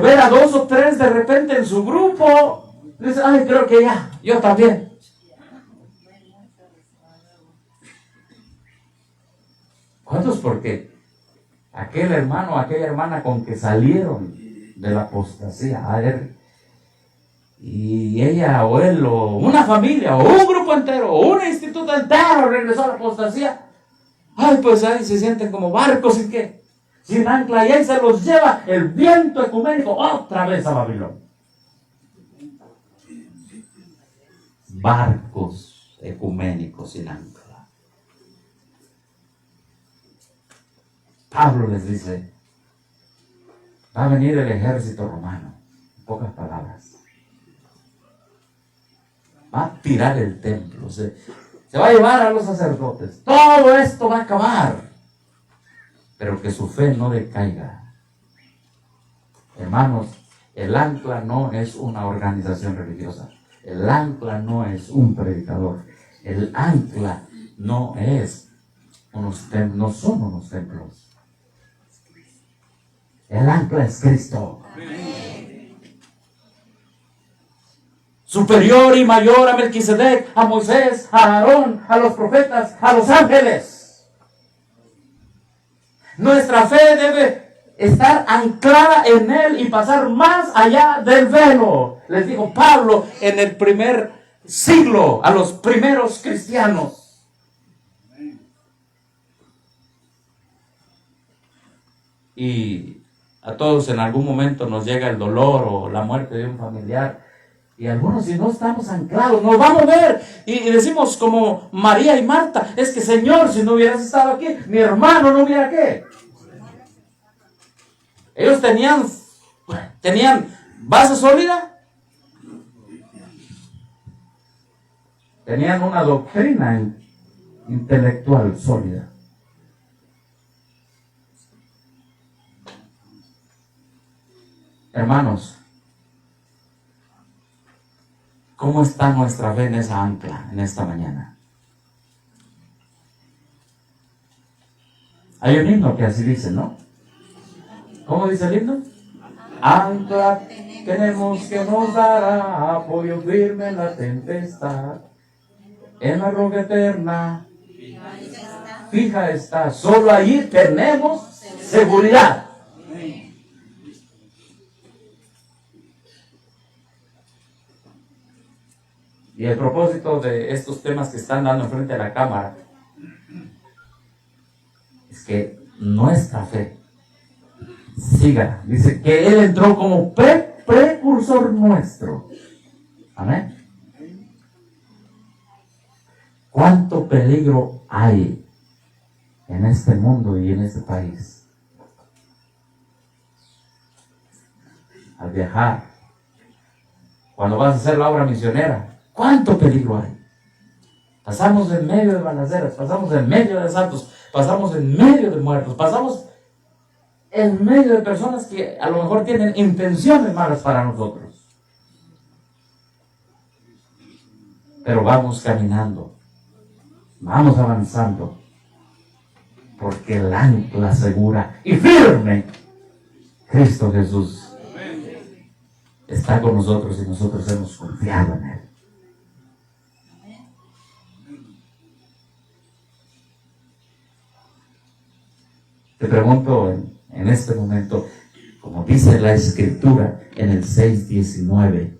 ver a 2 o 3 de repente en su grupo dicen, ay, creo que ya, yo también? ¿Cuántos porque aquel hermano o aquella hermana con que salieron de la apostasía, a ver, y ella o él o una familia o un grupo entero o un instituto entero regresó a la apostasía? Ay, pues ahí se sienten como barcos sin qué, sin ancla, y ahí se los lleva el viento ecuménico otra vez a Babilonia. Barcos ecuménicos sin ancla. Pablo les dice, va a venir el ejército romano, en pocas palabras. Va a tirar el templo, se va a llevar a los sacerdotes. Todo esto va a acabar. Pero que su fe no decaiga. Hermanos, el ancla no es una organización religiosa. El ancla no es un predicador. El ancla no son unos templos. El ancla es Cristo. Superior y mayor a Melquisedec, a Moisés, a Aarón, a los profetas, a los ángeles. Nuestra fe debe estar anclada en Él y pasar más allá del velo. Les dijo Pablo en el primer siglo a los primeros cristianos. Y a todos en algún momento nos llega el dolor o la muerte de un familiar. Y algunos, si no estamos anclados, nos vamos a ver y decimos como María y Marta, es que Señor, si no hubieras estado aquí, mi hermano no hubiera qué. Ellos tenían base sólida, tenían una doctrina intelectual sólida. Hermanos, ¿cómo está nuestra fe en esa ancla en esta mañana? Hay un himno que así dice, ¿no? ¿Cómo dice el himno? Ancla tenemos que nos dará apoyo firme en la tempestad. En la roca eterna fija está. Solo allí tenemos seguridad. Y el propósito de estos temas que están dando enfrente de la cámara es que nuestra fe siga. Dice que Él entró como precursor nuestro. Amén. ¿Cuánto peligro hay en este mundo y en este país? Al viajar, cuando vas a hacer la obra misionera, ¿cuánto peligro hay? Pasamos en medio de balaceras, pasamos en medio de asaltos, pasamos en medio de muertos, pasamos en medio de personas que a lo mejor tienen intenciones malas para nosotros. Pero vamos caminando, vamos avanzando, porque el ancla segura y firme, Cristo Jesús, está con nosotros y nosotros hemos confiado en Él. Te pregunto en este momento, como dice la Escritura en el 6:19,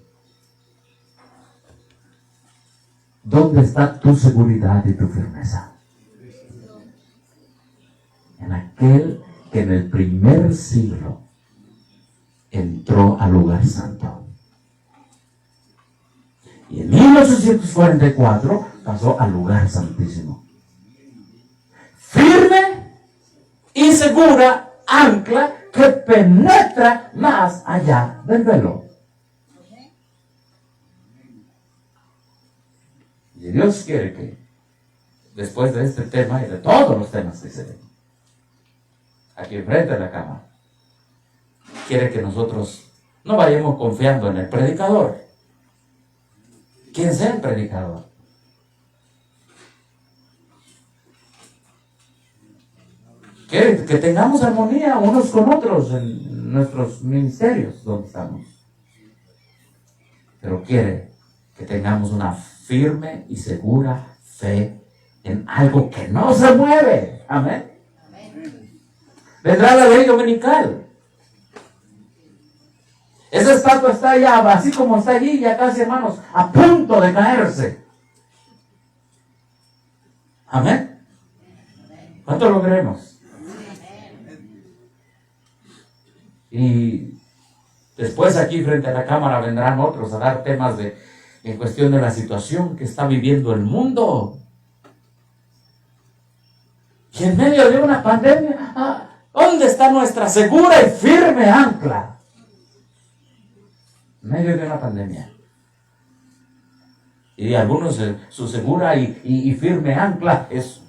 ¿dónde está tu seguridad y tu firmeza? En aquel que en el primer siglo entró al lugar santo. Y en 1844 pasó al lugar santísimo. Firme y segura ancla que penetra más allá del velo. Y Dios quiere que después de este tema y de todos los temas que se ven aquí enfrente de la cámara, quiere que nosotros no vayamos confiando en el predicador, quien sea el predicador. Quiere que tengamos armonía unos con otros en nuestros ministerios donde estamos. Pero quiere que tengamos una firme y segura fe en algo que no se mueve. Amén. Vendrá la ley dominical. Esa estatua está ya, así como está allí, ya casi, hermanos, a punto de caerse. Amén. ¿Cuánto lo creemos? Y después aquí frente a la cámara vendrán otros a dar temas en cuestión de la situación que está viviendo el mundo. Y en medio de una pandemia, ¿dónde está nuestra segura y firme ancla? En medio de una pandemia. Y algunos, su segura y firme ancla es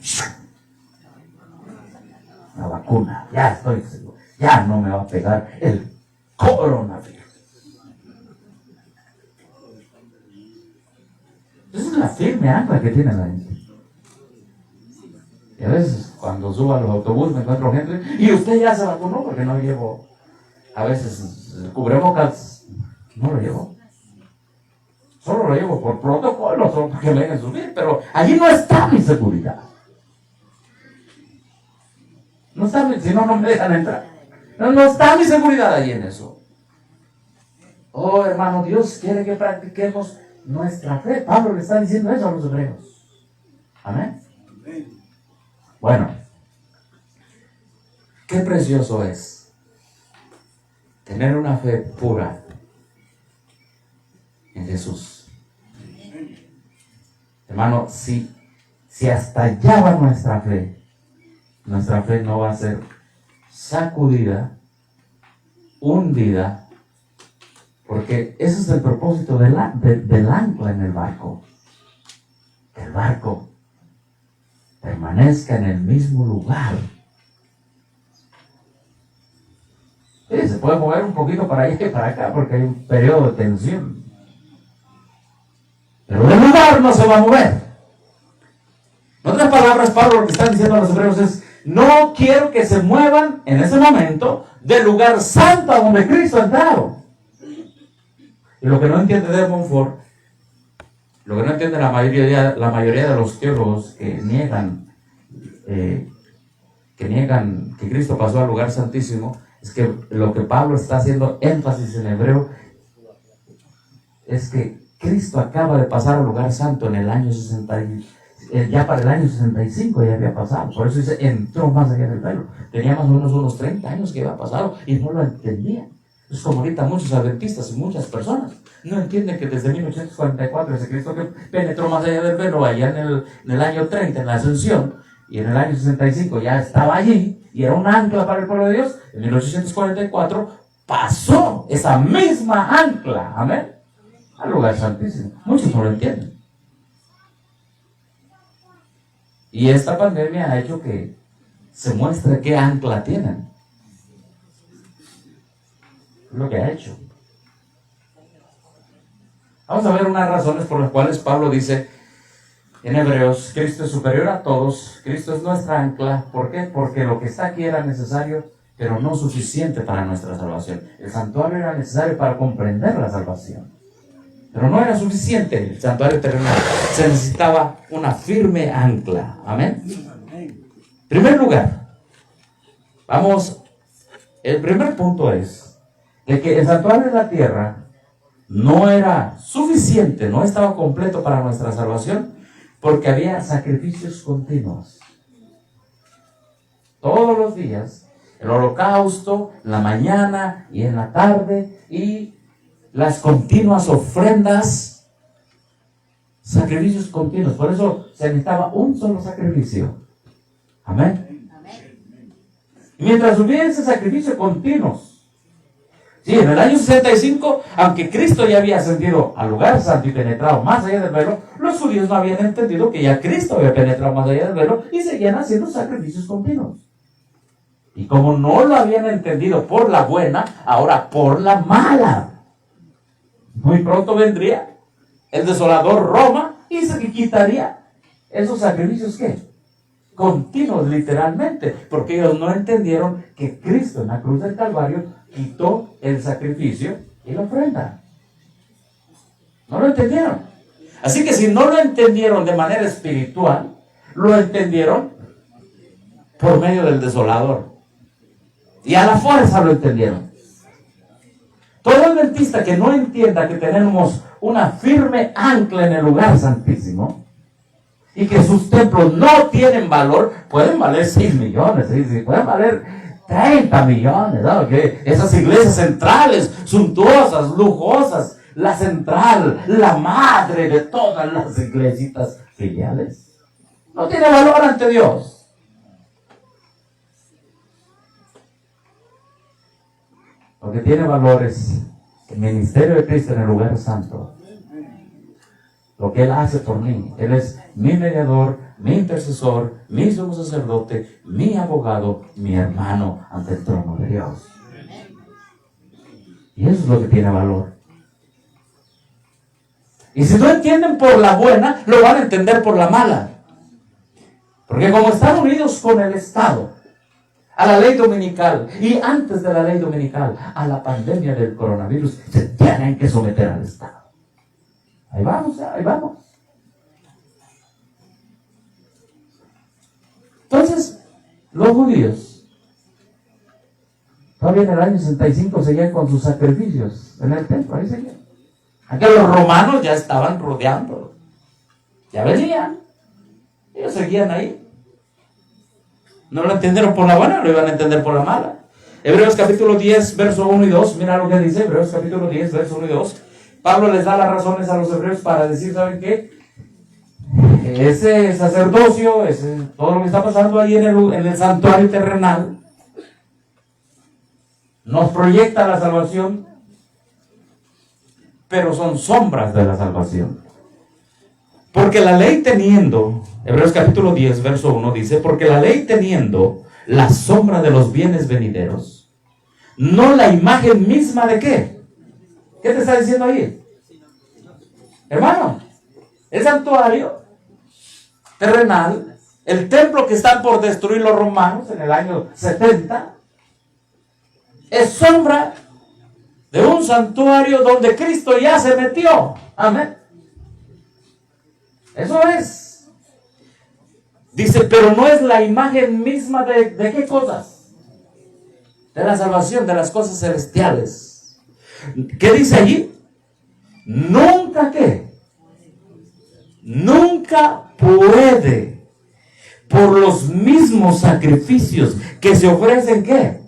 la vacuna. Ya estoy seguro. Ya no me va a pegar el coronavirus. Esa es la firme ancla que tiene la gente. Y a veces cuando subo a los autobuses me encuentro gente, y usted ya se vacunó, porque no llevo, a veces el cubrebocas no lo llevo. Solo lo llevo por protocolo, solo para que me dejen subir, pero allí no está mi seguridad. No está, si no me dejan entrar. No está mi seguridad allí en eso. Oh, hermano, Dios quiere que practiquemos nuestra fe. Pablo le está diciendo eso a los hebreos. Amén. Bueno, qué precioso es tener una fe pura en Jesús. Hermano, si hasta allá va nuestra fe no va a ser sacudida, hundida, porque ese es el propósito del ancla en el barco. Que el barco permanezca en el mismo lugar. Sí, se puede mover un poquito para allá y para acá porque hay un periodo de tensión. Pero el lugar no se va a mover. En otras palabras, Pablo lo que está diciendo a los hebreos es: no quiero que se muevan en ese momento del lugar santo a donde Cristo ha entrado. Y lo que no entiende de Montfort, lo que no entiende la mayoría de los teólogos que niegan que Cristo pasó al lugar santísimo, es que lo que Pablo está haciendo énfasis en hebreo es que Cristo acaba de pasar al lugar santo en el año 60, ya para el año 65 ya había pasado. Por eso dice, entró más allá del velo. Tenía más o menos unos 30 años que había pasado y no lo entendían. Es como ahorita muchos adventistas y muchas personas no entienden que desde 1844 ese Cristo que penetró más allá del velo, allá en el año 30, en la Ascensión, y en el año 65 ya estaba allí, y era un ancla para el pueblo de Dios. En 1844 pasó esa misma ancla, amén, al lugar santísimo. Muchos no lo entienden. Y esta pandemia ha hecho que se muestre qué ancla tienen. Lo que ha hecho. Vamos a ver unas razones por las cuales Pablo dice en Hebreos, Cristo es superior a todos, Cristo es nuestra ancla. ¿Por qué? Porque lo que está aquí era necesario, pero no suficiente para nuestra salvación. El santuario era necesario para comprender la salvación, pero no era suficiente el santuario terrenal. Se necesitaba una firme ancla. Amén. En primer lugar, el primer punto es de que el santuario de la tierra no era suficiente, no estaba completo para nuestra salvación, porque había sacrificios continuos. Todos los días, el holocausto, en la mañana y en la tarde, y las continuas ofrendas, sacrificios continuos. Por eso se necesitaba un solo sacrificio. Amén. Y mientras hubiese sacrificios continuos, sí, en el año 65, aunque Cristo ya había ascendido al lugar santo y penetrado más allá del velo, los judíos no habían entendido que ya Cristo había penetrado más allá del velo y seguían haciendo sacrificios continuos. Y como no lo habían entendido por la buena, ahora por la mala. Muy pronto vendría el desolador Roma y se quitaría esos sacrificios, ¿qué? Continuos, literalmente, porque ellos no entendieron que Cristo en la cruz del Calvario quitó el sacrificio y la ofrenda. No lo entendieron. Así que si no lo entendieron de manera espiritual, lo entendieron por medio del desolador. Y a la fuerza lo entendieron. Todo adventista que no entienda que tenemos una firme ancla en el lugar santísimo y que sus templos no tienen valor, pueden valer 6 millones, ¿sí? Pueden valer 30 millones, ¿no? Que esas iglesias centrales, suntuosas, lujosas, la central, la madre de todas las iglesitas filiales, no tiene valor ante Dios. Lo que tiene valor es el ministerio de Cristo en el lugar santo. Lo que Él hace por mí. Él es mi mediador, mi intercesor, mi sumo sacerdote, mi abogado, mi hermano ante el trono de Dios. Y eso es lo que tiene valor. Y si no entienden por la buena, lo van a entender por la mala. Porque como están unidos con el Estado, a la ley dominical, y antes de la ley dominical, a la pandemia del coronavirus, se tienen que someter al Estado. Ahí vamos, ahí vamos. Entonces, los judíos, todavía en el año 65 seguían con sus sacrificios en el templo, ahí seguían. Aquí los romanos ya estaban rodeando, ya venían, ellos seguían ahí. No lo entendieron por la buena, lo iban a entender por la mala. Hebreos capítulo 10, verso 1 y 2, mira lo que dice, Hebreos capítulo 10, verso 1 y 2. Pablo les da las razones a los hebreos para decir, ¿saben qué? Ese sacerdocio, todo lo que está pasando ahí en el santuario terrenal, nos proyecta la salvación, pero son sombras de la salvación. Porque la ley teniendo, Hebreos capítulo 10, verso 1 dice, porque la ley teniendo la sombra de los bienes venideros, no la imagen misma de ¿qué? ¿Qué te está diciendo ahí? Hermano, el santuario terrenal El templo que están por destruir los romanos en el año 70 es sombra de un santuario donde Cristo ya se metió. Amén. Eso es. Dice, pero no es la imagen misma de qué cosas. De la salvación, de las cosas celestiales. ¿Qué dice allí? Nunca qué. Nunca puede, por los mismos sacrificios que se ofrecen, ¿qué?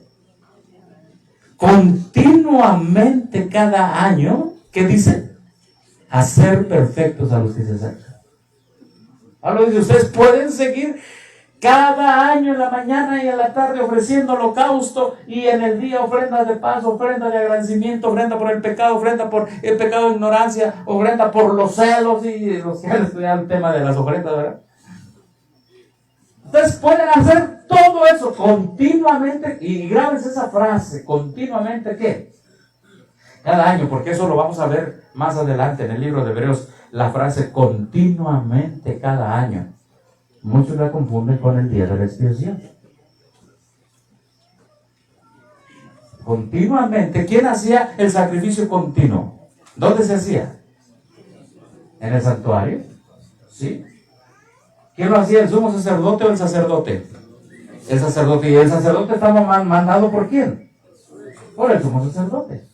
Continuamente cada año, ¿qué dice? Hacer perfectos a los que se acercan. Ahora dice, ustedes pueden seguir cada año en la mañana y en la tarde ofreciendo holocausto y en el día ofrenda de paz, ofrenda de agradecimiento, ofrenda por el pecado, ofrenda por el pecado de ignorancia, ofrenda por los celos, y los que han estudiado el tema de las ofrendas, ¿verdad? Ustedes pueden hacer todo eso continuamente, y grábense esa frase, continuamente, ¿qué? Cada año, porque eso lo vamos a ver más adelante en el libro de Hebreos, la frase continuamente cada año. Muchos la confunden con el día de la expiación. Continuamente, ¿quién hacía el sacrificio continuo? ¿Dónde se hacía? ¿En el santuario? ¿Sí? ¿Quién lo hacía, el sumo sacerdote o el sacerdote? El sacerdote. ¿Y el sacerdote estaba mandado por quién? Por el sumo sacerdote.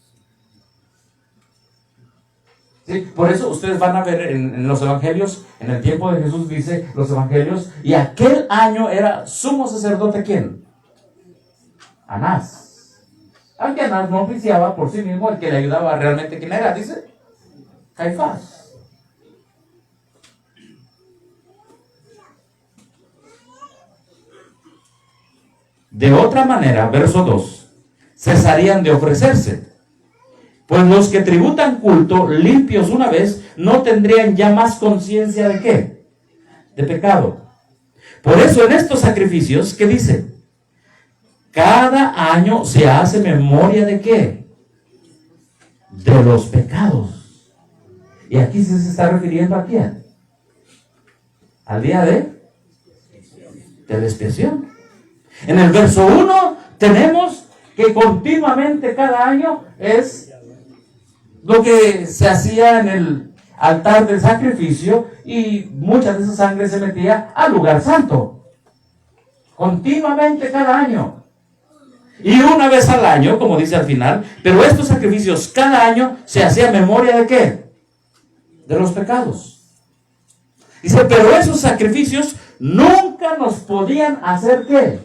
¿Sí? Por eso ustedes van a ver en los evangelios, en el tiempo de Jesús dice los evangelios, y aquel año era sumo sacerdote ¿quién? Anás. Aunque Anás no oficiaba por sí mismo, el que le ayudaba realmente, ¿quién era? Dice Caifás. De otra manera, verso 2, cesarían de ofrecerse. Pues los que tributan culto, limpios una vez, no tendrían ya más conciencia de ¿qué? De pecado. Por eso en estos sacrificios, ¿qué dice? Cada año se hace memoria de ¿qué? De los pecados. Y aquí se está refiriendo ¿a quién? Al día de la expiación. En el verso 1 tenemos que continuamente cada año es lo que se hacía en el altar del sacrificio, y mucha de esa sangre se metía al lugar santo. Continuamente cada año. Y una vez al año, como dice al final, pero estos sacrificios cada año se hacía memoria ¿de qué? De los pecados. Dice, pero esos sacrificios nunca nos podían hacer ¿qué?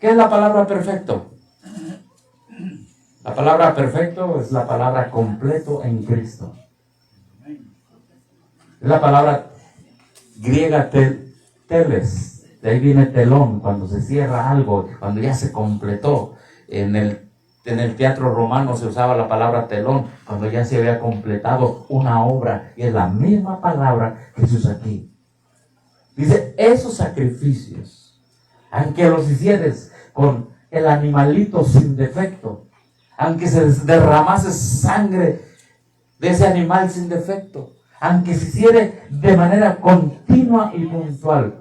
¿Qué es la palabra perfecto? La palabra perfecto es la palabra completo en Cristo. Es la palabra griega teles. De ahí viene telón, cuando se cierra algo, cuando ya se completó. En el teatro romano se usaba la palabra telón, cuando ya se había completado una obra. Y es la misma palabra que se usa aquí. Dice, esos sacrificios, aunque los hicieres con el animalito sin defecto, aunque se derramase sangre de ese animal sin defecto, aunque se hiciera de manera continua y puntual,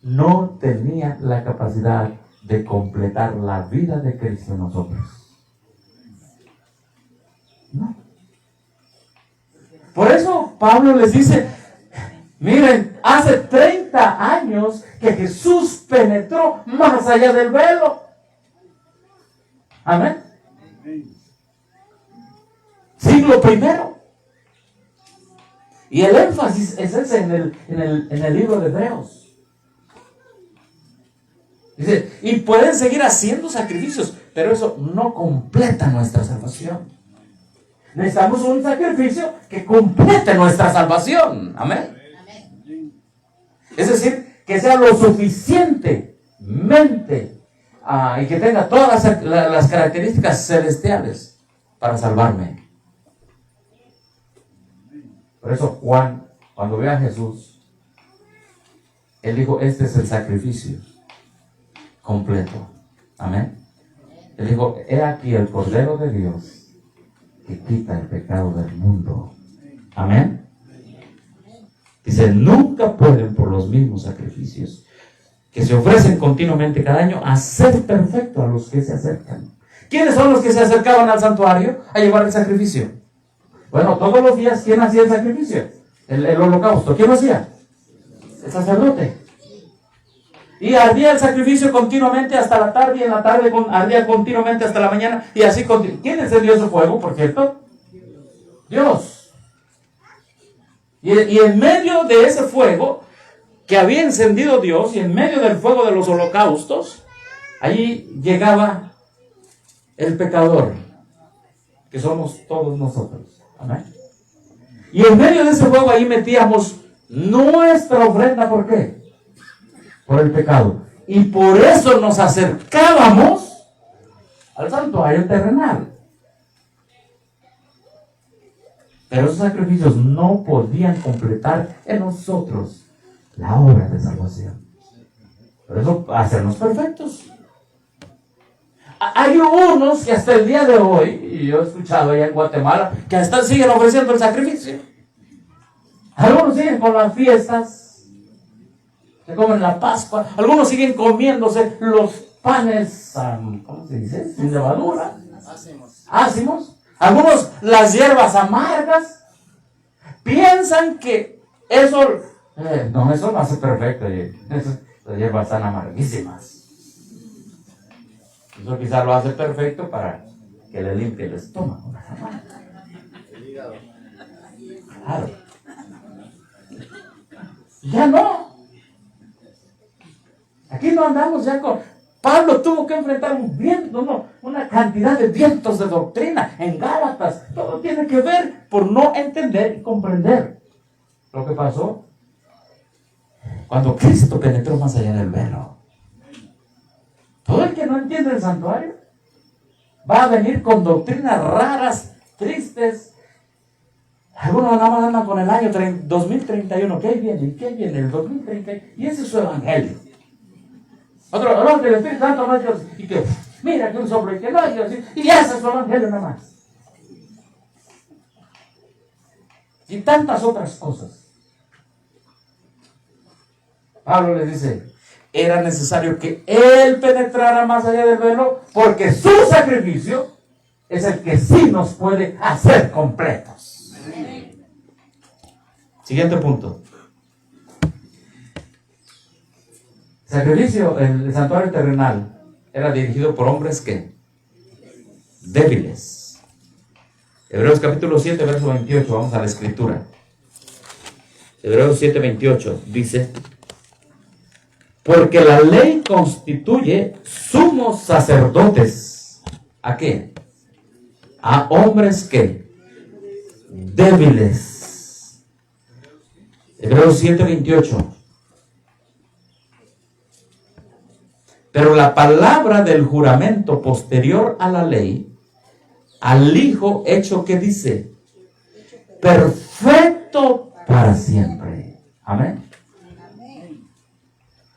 no tenía la capacidad de completar la vida de Cristo en nosotros. No. Por eso Pablo les dice, miren, hace 30 años que Jesús penetró más allá del velo. Amén. Siglo primero. Y el énfasis es ese en el libro de Hebreos. Dice, y pueden seguir haciendo sacrificios, pero eso no completa nuestra salvación. Necesitamos un sacrificio que complete nuestra salvación. Amén. Es decir, que sea lo suficientemente y que tenga todas las características celestiales para salvarme. Por eso Juan, cuando ve a Jesús, él dijo, este es el sacrificio completo. Amén. Él dijo, he aquí el Cordero de Dios que quita el pecado del mundo. Amén. Dice, nunca pueden por los mismos sacrificios que se ofrecen continuamente cada año, a ser perfecto a los que se acercan. ¿Quiénes son los que se acercaban al santuario a llevar el sacrificio? Bueno, todos los días, ¿quién hacía el sacrificio? El holocausto. ¿Quién lo hacía? El sacerdote. Y ardía el sacrificio continuamente hasta la tarde, y en la tarde ardía continuamente hasta la mañana, y así continuamente. ¿Quién encendió ese fuego, por cierto? Dios. Y en medio de ese fuego que había encendido Dios, y en medio del fuego de los holocaustos, allí llegaba el pecador, que somos todos nosotros. Amén. Y en medio de ese fuego ahí metíamos nuestra ofrenda. ¿Por qué? Por el pecado. Y por eso nos acercábamos al santuario terrenal. Pero esos sacrificios no podían completar en nosotros la obra de salvación. Por eso, hacernos perfectos. Hay unos que hasta el día de hoy, y yo he escuchado allá en Guatemala, que hasta siguen ofreciendo el sacrificio. Algunos siguen con las fiestas, se comen la Pascua. Algunos siguen comiéndose los panes, ¿cómo se dice? Sin levadura. Ácimos. Algunos las hierbas amargas. Piensan que eso, no, eso no hace perfecto. Las hierbas están amarguísimas. Eso quizás lo hace perfecto para que le limpie el estómago. Claro. Ya no. Aquí no andamos ya con... Pablo tuvo que enfrentar un viento, una cantidad de vientos de doctrina en Gálatas. Todo tiene que ver por no entender y comprender lo que pasó cuando Cristo penetró más allá del velo. Todo el que no entiende el santuario va a venir con doctrinas raras, tristes. Algunos nada más andan con el año 2031. ¿Qué viene? ¿Y qué viene? El 2031. Y ese es su evangelio. Otro, no, que el Espíritu Santo no es Dios. Y que, mira que un soplo y que no es Dios. Y ese es su evangelio nada más. Y tantas otras cosas. Pablo les dice, era necesario que Él penetrara más allá del velo, porque su sacrificio es el que sí nos puede hacer completos. Siguiente punto. Sacrificio, el santuario terrenal era dirigido por hombres que débiles. Hebreos capítulo 7, verso 28, vamos a la escritura. Hebreos 7, 28 dice: porque la ley constituye sumos sacerdotes. ¿A qué? A hombres que débiles. Hebreos 7, 28. Pero la palabra del juramento posterior a la ley, al Hijo hecho que dice, perfecto para siempre. Amén.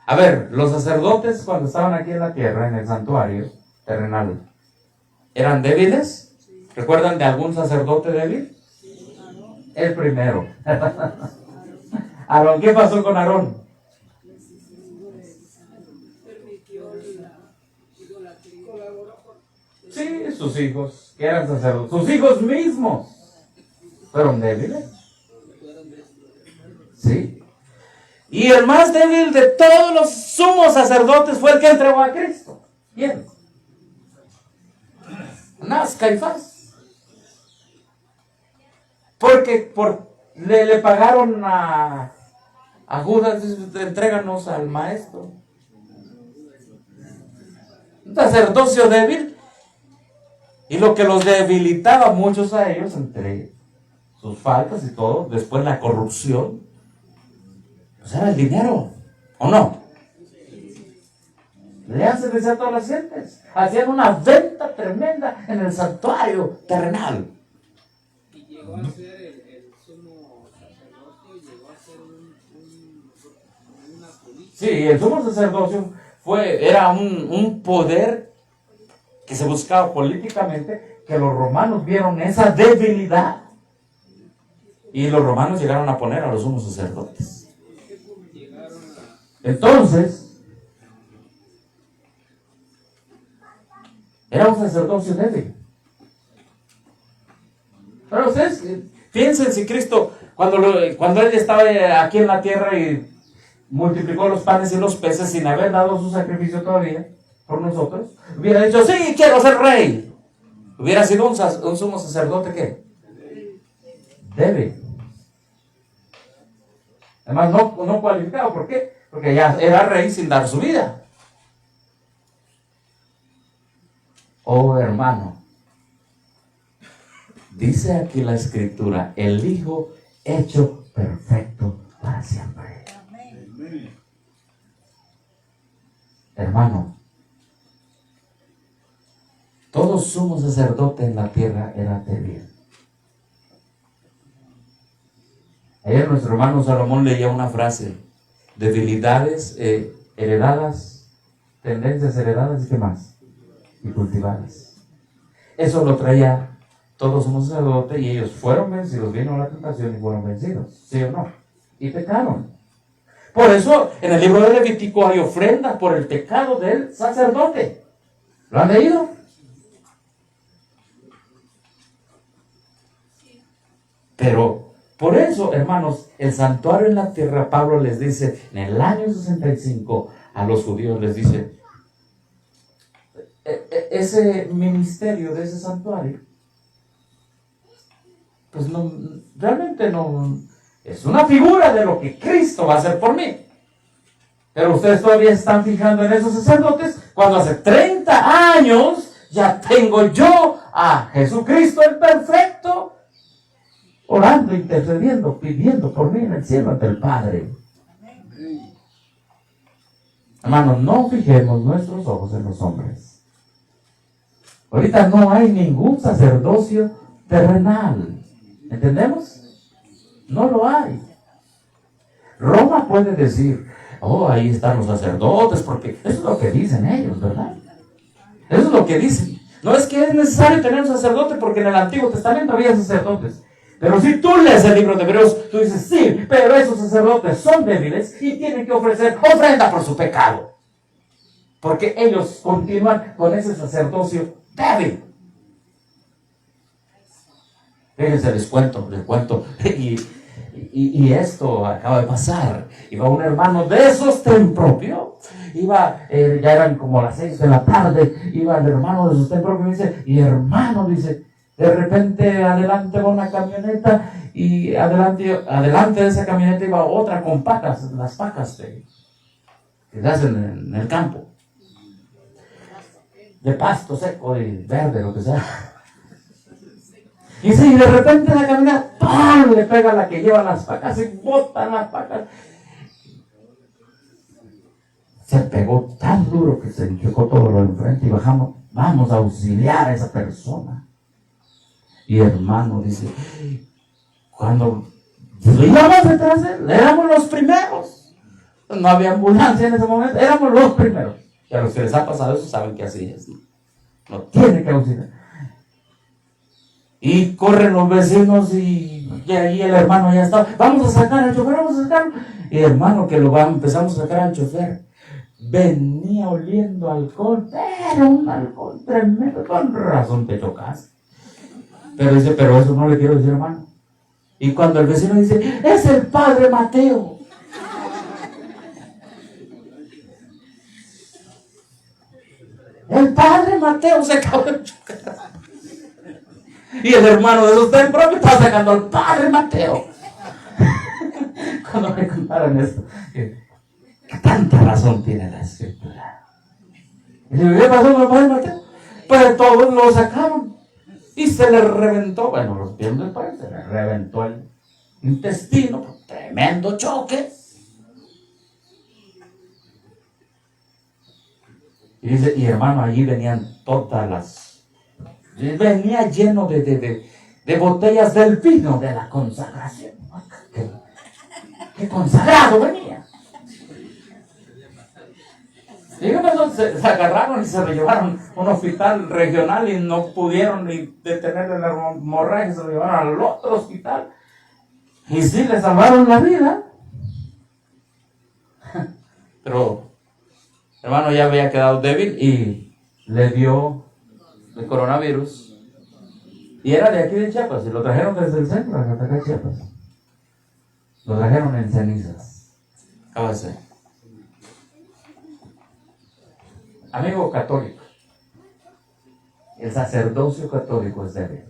A ver, los sacerdotes cuando estaban aquí en la tierra, en el santuario terrenal, ¿eran débiles? ¿Recuerdan de algún sacerdote débil? El primero. Aarón, ¿qué pasó con Aarón? Sí, sus hijos, que eran sacerdotes, sus hijos mismos, fueron débiles. Sí. Y el más débil de todos los sumos sacerdotes fue el que entregó a Cristo. ¿Quién? Anás, Caifás. Porque le pagaron a Judas, entréganos al maestro. Un sacerdocio débil. Y lo que los debilitaba muchos a ellos, entre sus faltas y todo, después la corrupción, pues era el dinero, ¿o no? Léanse desde a todas las gentes. Hacían una venta tremenda en el santuario terrenal. Y llegó a ser el sumo sacerdote, llegó a ser una política. Sí, el sumo sacerdocio era un poder que se buscaba políticamente, que los romanos vieron esa debilidad y los romanos llegaron a poner a los sumos sacerdotes. Entonces, era un sacerdocio débil. Pero ustedes piensen si Cristo, cuando Él estaba aquí en la tierra y multiplicó los panes y los peces sin haber dado su sacrificio todavía por nosotros, hubiera dicho, sí, quiero ser rey. Hubiera sido un sumo sacerdote, ¿qué? Débil. Además, no cualificado. ¿Por qué? Porque ya era rey sin dar su vida. Oh, hermano, dice aquí la Escritura, el Hijo hecho perfecto para siempre. Amén. Hermano, todo sumo sacerdote en la tierra era débil. Ayer nuestro hermano Salomón leía una frase: debilidades heredadas, tendencias heredadas y qué más, y cultivadas. Eso lo traía todo sumo sacerdote y ellos fueron vencidos, vino la tentación y fueron vencidos, ¿sí o no? Y pecaron. Por eso en el libro de Levítico hay ofrenda por el pecado del sacerdote. ¿Lo han leído? Pero por eso, hermanos, el santuario en la tierra, Pablo les dice, en el año 65, a los judíos les dice, ese ministerio de ese santuario, pues no, realmente no, es una figura de lo que Cristo va a hacer por mí. Pero ustedes todavía están fijando en esos sacerdotes, cuando hace 30 años ya tengo yo a Jesucristo el perfecto, orando, intercediendo, pidiendo por mí en el cielo ante el Padre. Hermanos, no fijemos nuestros ojos en los hombres. Ahorita no hay ningún sacerdocio terrenal. ¿Entendemos? No lo hay. Roma puede decir, oh, ahí están los sacerdotes, porque eso es lo que dicen ellos, ¿verdad? Eso es lo que dicen. No es que es necesario tener un sacerdote, porque en el Antiguo Testamento había sacerdotes. Pero si tú lees el libro de Hebreos, tú dices, sí, pero esos sacerdotes son débiles y tienen que ofrecer ofrenda por su pecado. Porque ellos continúan con ese sacerdocio débil. Fíjense, les cuento. Y esto acaba de pasar. Iba un hermano de sostén propio. Ya eran como las 6 de la tarde. Iba el hermano de sostén propio y dice, de repente adelante va una camioneta y adelante de esa camioneta iba otra con pacas, las pacas que se hacen en el campo. De pasto seco y verde, lo que sea. Y sí, de repente la camioneta ¡pam!, le pega a la que lleva las pacas y botan las pacas. Se pegó tan duro que se chocó todo lo de enfrente y vamos a auxiliar a esa persona. Y hermano dice, cuando íbamos detrás de él, éramos los primeros. No había ambulancia en ese momento, éramos los primeros. Y a los que les ha pasado eso saben que así es. No tiene que auxiliar. Y corren los vecinos y ahí el hermano ya está. Vamos a sacar al chofer, vamos a sacarlo. Y hermano, que empezamos a sacar al chofer. Venía oliendo alcohol, pero un alcohol tremendo. Con razón te chocaste. Pero dice, pero eso no le quiero decir, hermano. Y cuando el vecino dice, es el padre Mateo. El padre Mateo se acabó de chocar. Y el hermano de sostén propio está sacando al padre Mateo. Cuando me contaron esto, que tanta razón tiene la Escritura. Y le digo, ¿qué pasó con el padre Mateo? Pues todos lo sacaron. Y se le reventó, bueno, los días después, se le reventó el intestino, tremendo choque. Y dice, y hermano, allí venían todas venía lleno de botellas del vino de la consagración. ¿Qué consagrado venía? Y entonces se agarraron y se lo llevaron a un hospital regional y no pudieron ni detenerle la hemorragia, se lo llevaron al otro hospital. Y sí, le salvaron la vida. Pero hermano ya había quedado débil y le dio el coronavirus. Y era de aquí de Chiapas, y lo trajeron desde el centro, acá de Chiapas. Lo trajeron en cenizas. Acaba de ser. Amigo católico, el sacerdocio católico es débil.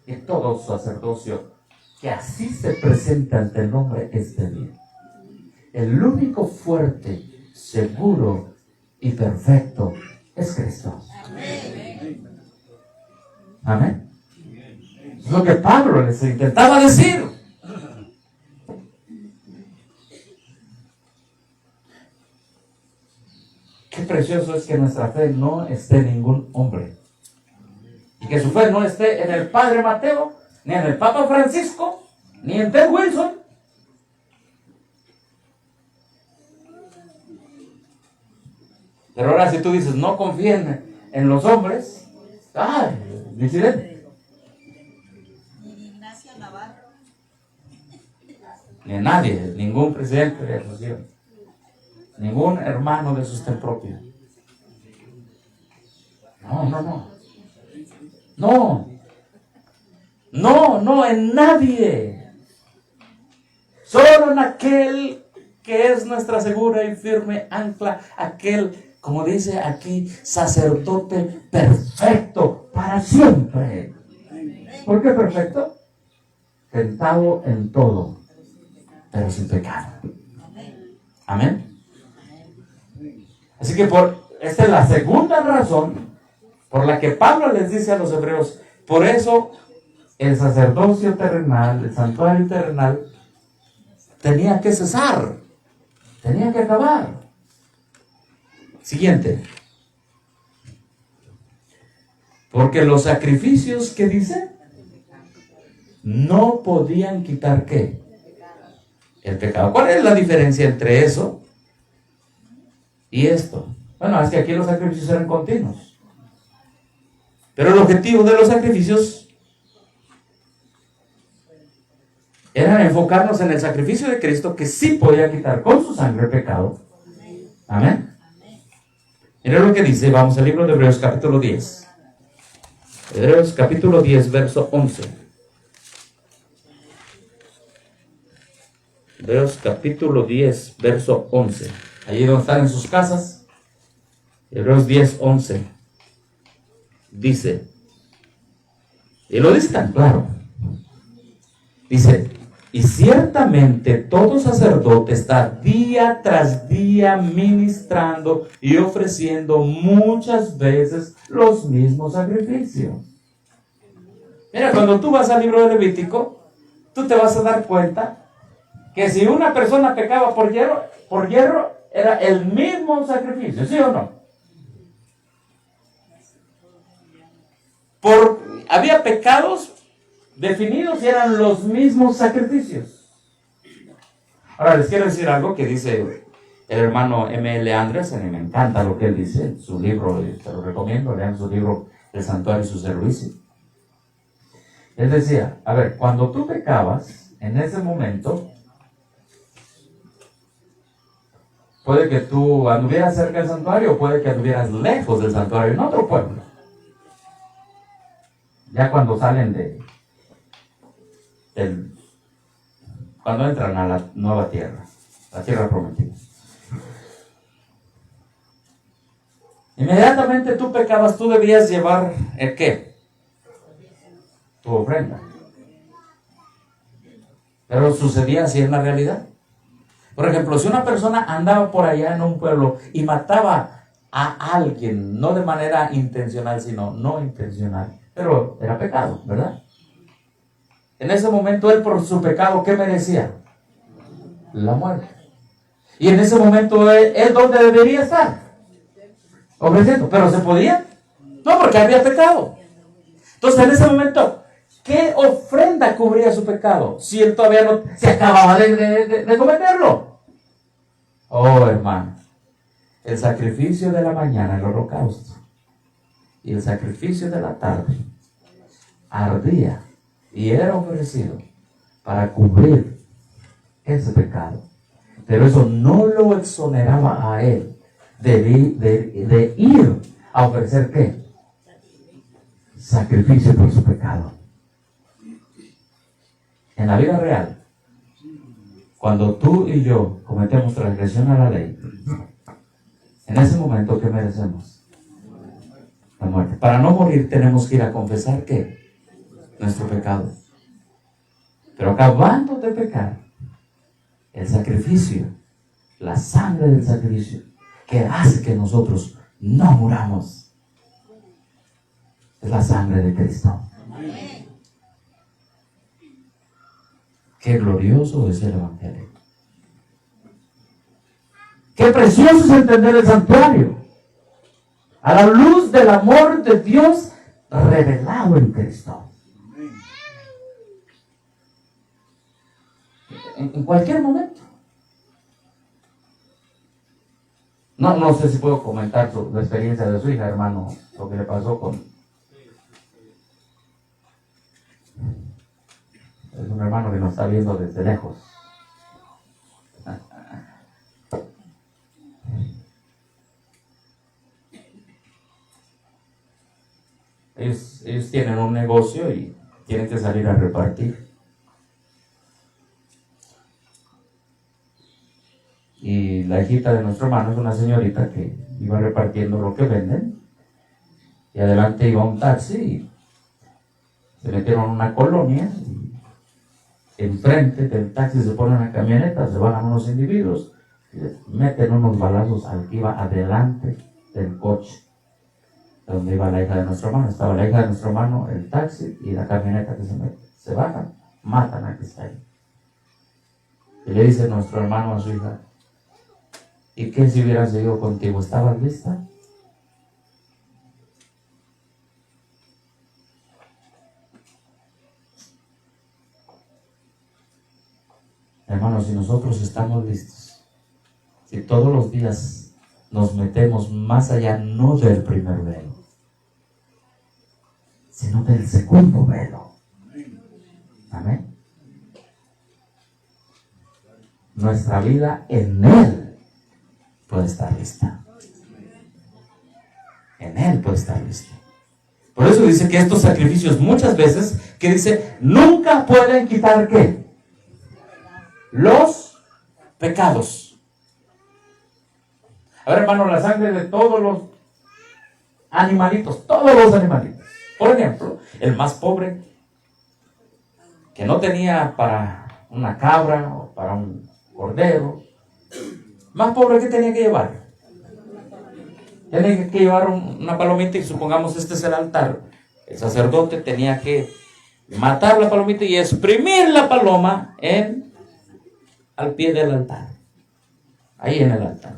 Y todo sacerdocio que así se presenta ante el hombre es débil. El único fuerte, seguro y perfecto es Cristo. Amén. Es lo que Pablo les intentaba decir. Qué precioso es que nuestra fe no esté en ningún hombre. Y que su fe no esté en el Padre Mateo, ni en el Papa Francisco, ni en Ted Wilson. Pero ahora si tú dices, no confíen en los hombres, ¡ay! Disidente. Ni Ignacio Navarro. Ni nadie, ningún presidente de asociación, ningún hermano de sostén propio. No, en nadie. Solo en aquel que es nuestra segura y firme ancla, aquel, como dice aquí, sacerdote perfecto para siempre. ¿Por qué perfecto? Tentado en todo, pero sin pecado. Amén. Así que esta es la segunda razón por la que Pablo les dice a los hebreos, por eso el sacerdocio terrenal, el santuario terrenal, tenía que cesar, tenía que acabar. Siguiente. Porque los sacrificios que dice, no podían quitar ¿qué? El pecado. ¿Cuál es la diferencia entre eso y esto? Bueno, es que aquí los sacrificios eran continuos. Pero el objetivo de los sacrificios era enfocarnos en el sacrificio de Cristo, que sí podía quitar con su sangre el pecado. Amén. Mira lo que dice, vamos al libro de Hebreos capítulo 10. Hebreos capítulo 10, verso 11. Hebreos capítulo 10, verso 11. Allí donde están en sus casas. Hebreos 10, 11. Dice, y lo dice tan claro. Dice, y ciertamente todo sacerdote está día tras día ministrando y ofreciendo muchas veces los mismos sacrificios. Mira, cuando tú vas al libro de Levítico, tú te vas a dar cuenta que si una persona pecaba por hierro era el mismo sacrificio, ¿sí o no? Había pecados definidos y eran los mismos sacrificios. Ahora les quiero decir algo que dice el hermano M.L. Andresen, y me encanta lo que él dice en su libro, te lo recomiendo, lean su libro El Santuario y su Servicio. Él decía, a ver, cuando tú pecabas, en ese momento, puede que tú anduvieras cerca del santuario o puede que anduvieras lejos del santuario, en otro pueblo. Ya cuando salen cuando entran a la nueva tierra, la tierra prometida. Inmediatamente tú pecabas, tú debías llevar ¿el qué? Tu ofrenda. Pero sucedía así en la realidad. Por ejemplo, si una persona andaba por allá en un pueblo y mataba a alguien, no de manera intencional, sino no intencional, pero era pecado, ¿verdad? En ese momento él por su pecado, ¿qué merecía? La muerte. Y en ese momento él ¿dónde debería estar? Ofreciendo. ¿Pero se podía? No, porque había pecado. Entonces en ese momento, ¿qué ofrenda cubría su pecado? Si él todavía no se acababa de cometerlo. Oh, hermano, el sacrificio de la mañana, el holocausto, y el sacrificio de la tarde ardía y era ofrecido para cubrir ese pecado. Pero eso no lo exoneraba a él de ir a ofrecer ¿qué? Sacrificio por su pecado. En la vida real, cuando tú y yo cometemos transgresión a la ley, en ese momento, ¿qué merecemos? La muerte. Para no morir tenemos que ir a confesar ¿qué? Nuestro pecado. Pero acabando de pecar, el sacrificio, la sangre del sacrificio, que hace que nosotros no muramos, es la sangre de Cristo. Qué glorioso es el Evangelio. Qué precioso es entender el santuario a la luz del amor de Dios revelado en Cristo. En cualquier momento. No sé si puedo comentar la experiencia de su hija, hermano, lo que le pasó con... Es un hermano que nos está viendo desde lejos. Ellos tienen un negocio y tienen que salir a repartir. Y la hijita de nuestro hermano es una señorita que iba repartiendo lo que venden. Y adelante iba un taxi y se metieron en una colonia. Y enfrente del taxi se pone una camioneta, se bajan unos individuos y les meten unos balazos al que iba adelante del coche donde iba la hija de nuestro hermano. Estaba la hija de nuestro hermano, el taxi y la camioneta que se mete. Se bajan, matan a que está ahí. Y le dice nuestro hermano a su hija: ¿y qué si hubieran seguido contigo? ¿Estabas lista? Hermanos, si nosotros estamos listos, si todos los días nos metemos más allá, no del primer velo, sino del segundo velo. Amén. Nuestra vida en Él puede estar lista. En Él puede estar lista. Por eso dice que estos sacrificios muchas veces, que dice, nunca pueden quitar ¿qué? Los pecados. A ver, hermano, la sangre de todos los animalitos. Por ejemplo, el más pobre, que no tenía para una cabra o para un cordero, más pobre, que tenía que llevar. Tenía que llevar una palomita, y supongamos este es el altar. El sacerdote tenía que matar la palomita y exprimir la paloma al pie del altar. Ahí en el altar.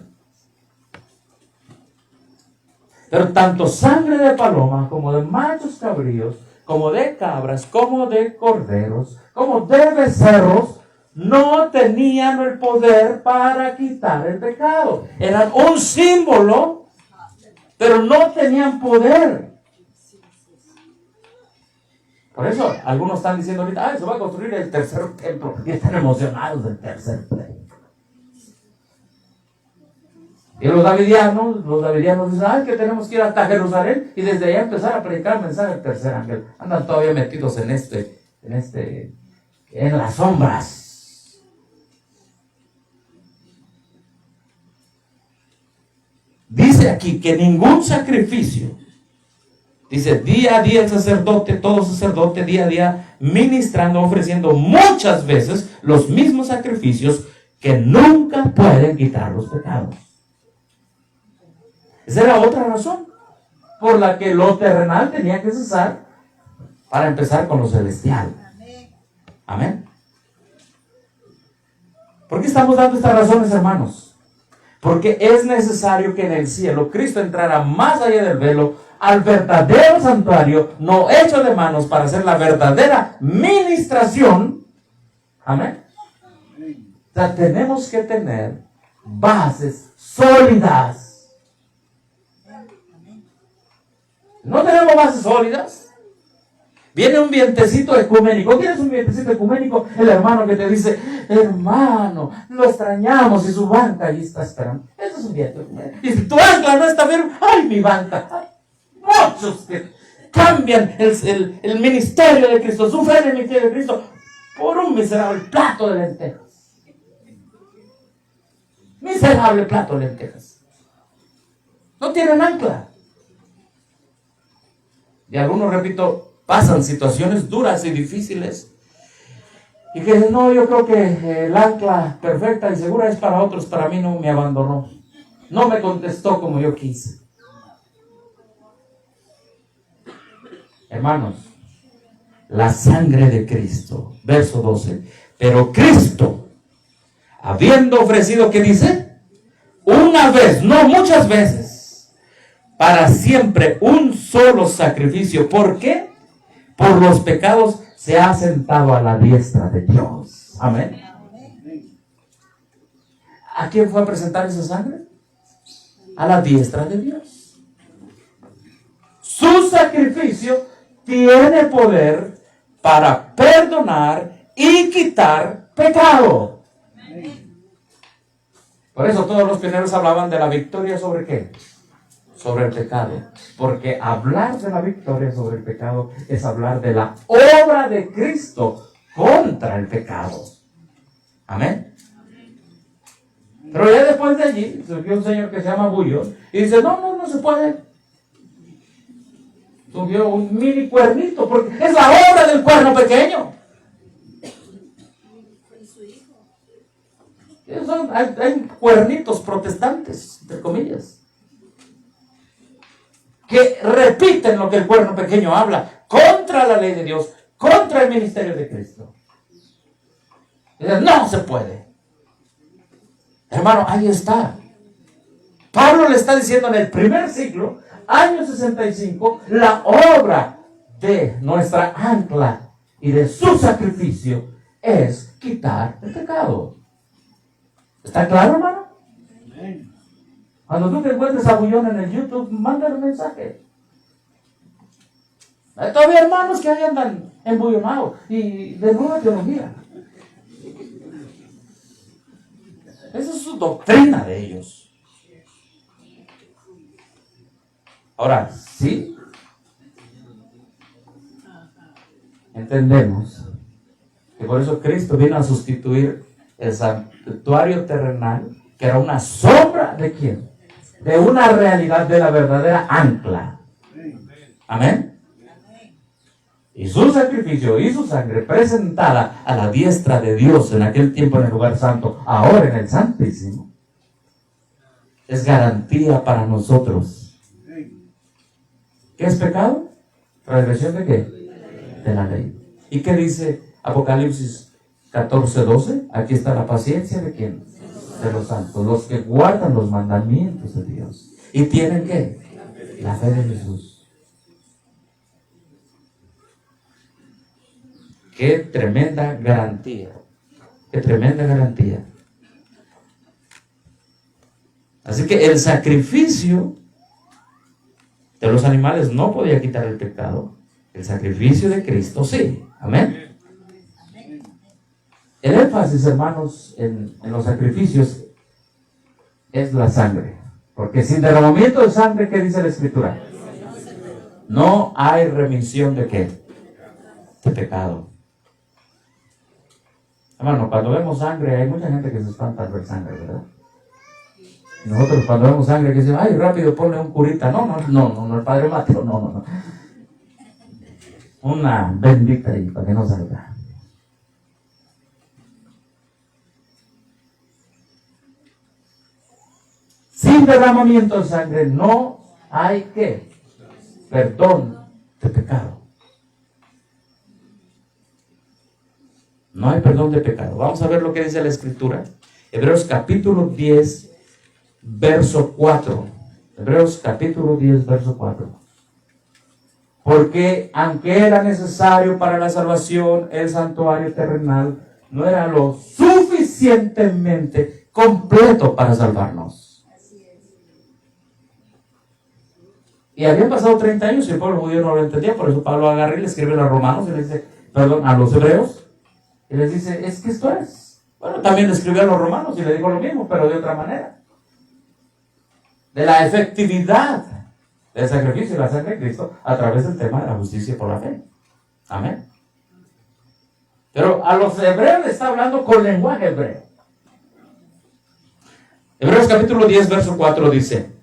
Pero tanto sangre de paloma como de machos cabríos, como de cabras, como de corderos, como de becerros, no tenían el poder para quitar el pecado. Eran un símbolo, pero no tenían poder. Por eso algunos están diciendo ahorita, se va a construir el tercer templo, y están emocionados del tercer templo. Y los davidianos dicen, que tenemos que ir hasta Jerusalén y desde allá empezar a predicar el mensaje del tercer ángel. Andan todavía metidos en las sombras. Dice aquí que ningún sacrificio, dice día a día el sacerdote, todo sacerdote día a día ministrando, ofreciendo muchas veces los mismos sacrificios que nunca pueden quitar los pecados. Esa era otra razón por la que lo terrenal tenía que cesar para empezar con lo celestial. Amén. ¿Por qué estamos dando estas razones, hermanos? Porque es necesario que en el cielo Cristo entrara más allá del velo al verdadero santuario, no hecho de manos, para hacer la verdadera ministración. Amén. O sea, tenemos que tener bases sólidas. ¿No tenemos bases sólidas? Viene un vientecito ecuménico. ¿Quién es un vientecito ecuménico? El hermano que te dice, hermano, lo extrañamos y su banca ahí está esperando. Eso es un viento ecuménico. Y si tu ancla no está firme, ¡ay, mi banca! ¡Ay! Muchos que cambian el ministerio de Cristo, su fe en el ministerio de Cristo, por un miserable plato de lentejas. Miserable plato de lentejas. No tienen ancla. Y algunos, repito, pasan situaciones duras y difíciles. Y que dicen, no, yo creo que el ancla perfecta y segura es para otros, para mí no, me abandonó. No me contestó como yo quise. Hermanos, la sangre de Cristo, verso 12. Pero Cristo, habiendo ofrecido, ¿qué dice? Una vez, no muchas veces, para siempre un solo sacrificio. ¿Por qué? Por los pecados se ha sentado a la diestra de Dios. Amén. ¿A quién fue a presentar esa sangre? A la diestra de Dios. Su sacrificio tiene poder para perdonar y quitar pecado. Por eso todos los pioneros hablaban de la victoria sobre ¿qué? Sobre el pecado. Porque hablar de la victoria sobre el pecado es hablar de la obra de Cristo contra el pecado. Amén. Pero ya después de allí surgió un señor que se llama Bullón y dice, no se puede. Surgió un mini cuernito porque es la obra del cuerno pequeño. Hay cuernitos protestantes, entre comillas, que repiten lo que el cuerno pequeño habla contra la ley de Dios, contra el ministerio de Cristo. Dicen, no se puede. Hermano, ahí está. Pablo le está diciendo en el primer siglo, año 65, la obra de nuestra ancla y de su sacrificio es quitar el pecado. ¿Está claro, hermano? Cuando tú te encuentres a Bullón en el YouTube, mándale un mensaje. Hay todavía hermanos que ahí andan embullonados y de nueva teología. Esa es su doctrina de ellos. Ahora, sí, entendemos que por eso Cristo vino a sustituir el santuario terrenal, que era una sombra ¿de quién? De una realidad, de la verdadera ancla. Amén. Y su sacrificio y su sangre presentada a la diestra de Dios en aquel tiempo en el lugar santo, ahora en el Santísimo, es garantía para nosotros. ¿Qué es pecado? ¿Transgresión de qué? De la ley. ¿Y qué dice Apocalipsis 14:12? Aquí está la paciencia de quién? De los santos, los que guardan los mandamientos de Dios. ¿Y tienen qué? La fe de Jesús. Qué tremenda garantía. Qué tremenda garantía. Así que el sacrificio de los animales no podía quitar el pecado. El sacrificio de Cristo sí. Amén. El énfasis, hermanos, en los sacrificios es la sangre. Porque sin derramamiento de sangre, ¿qué dice la Escritura? No hay remisión de ¿qué? De pecado. Hermano, cuando vemos sangre, hay mucha gente que se espanta al ver sangre, ¿verdad? Nosotros cuando vemos sangre, que decimos, ay, rápido, ponle un curita. No, el Padre Mateo, no. Una bendita ahí, para que no salga. Sin derramamiento de sangre no hay ¿qué? Perdón de pecado. No hay perdón de pecado. Vamos a ver lo que dice la Escritura. Hebreos capítulo 10, verso 4. Hebreos capítulo 10, verso 4. Porque aunque era necesario para la salvación el santuario terrenal, no era lo suficientemente completo para salvarnos. Y habían pasado 30 años y el pueblo judío no lo entendía. Por eso Pablo agarra y le escribe a los romanos y les dice, perdón, a los hebreos, y les dice, es que esto es. Bueno, también le escribió a los romanos y le dijo lo mismo, pero de otra manera. De la efectividad del sacrificio de la sangre de Cristo a través del tema de la justicia por la fe. Amén. Pero a los hebreos le está hablando con lenguaje hebreo. Hebreos capítulo 10, verso 4 dice,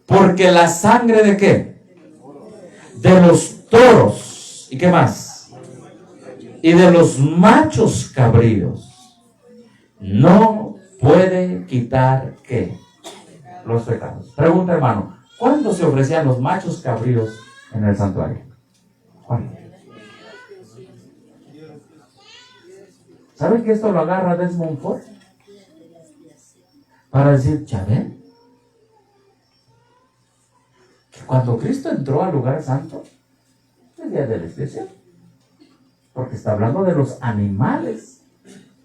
porque la sangre de ¿qué? De los toros. ¿Y qué más? Y de los machos cabríos no puede quitar ¿qué? Los pecados. Pregunta, hermano, ¿cuándo se ofrecían los machos cabríos en el santuario? ¿Cuándo? ¿Saben que esto lo agarra Desmond Ford? Para decir, ¿ya ven? Que cuando Cristo entró al lugar santo, el día de la expiación, porque está hablando de los animales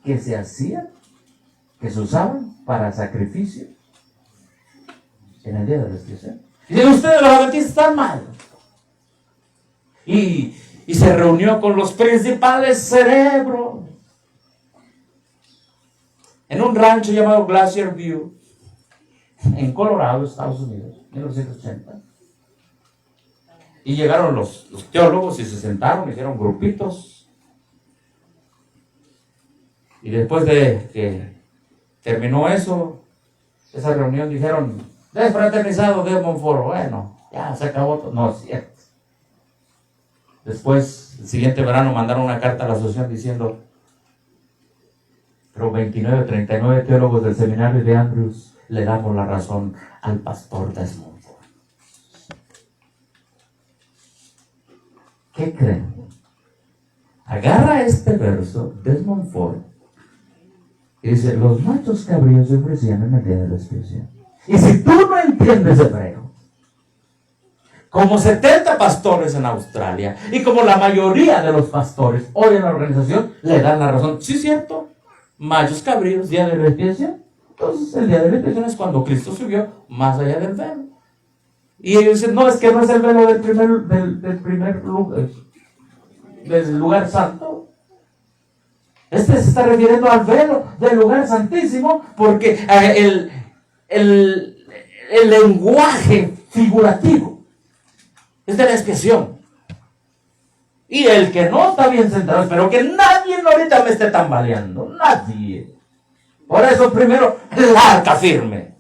que se hacían, que se usaban para sacrificio en el día de la expiación. Y dicen, ustedes los adventistas están mal. Y se reunió con los principales cerebros en un rancho llamado Glacier View, en Colorado, Estados Unidos, en 1980. Y llegaron los teólogos y se sentaron, hicieron grupitos. Y después de que terminó eso, esa reunión, dijeron, desfraternizado Desmond Ford. Bueno, ya se acabó. No, es cierto. Después, el siguiente verano, mandaron una carta a la asociación diciendo, pero 29 o 39 teólogos del seminario de Andrews le damos la razón al pastor Desmond Ford. ¿Qué creen? Agarra este verso, Desmond Ford, y dice, los machos cabríos se ofrecían en el día de la expiación. Y si tú no entiendes hebreo, como 70 pastores en Australia, y como la mayoría de los pastores hoy en la organización, le dan la razón. Sí, cierto, machos cabríos, día de la expiación. Entonces el día de la expiación es cuando Cristo subió más allá del velo. Y ellos dicen, no, es que no es el velo del primer lugar, del lugar santo. Este se está refiriendo al velo del lugar santísimo, porque el lenguaje figurativo es de la expiación. Y el que no está bien centrado, espero que nadie ahorita me esté tambaleando, nadie. Por eso primero el arca firme.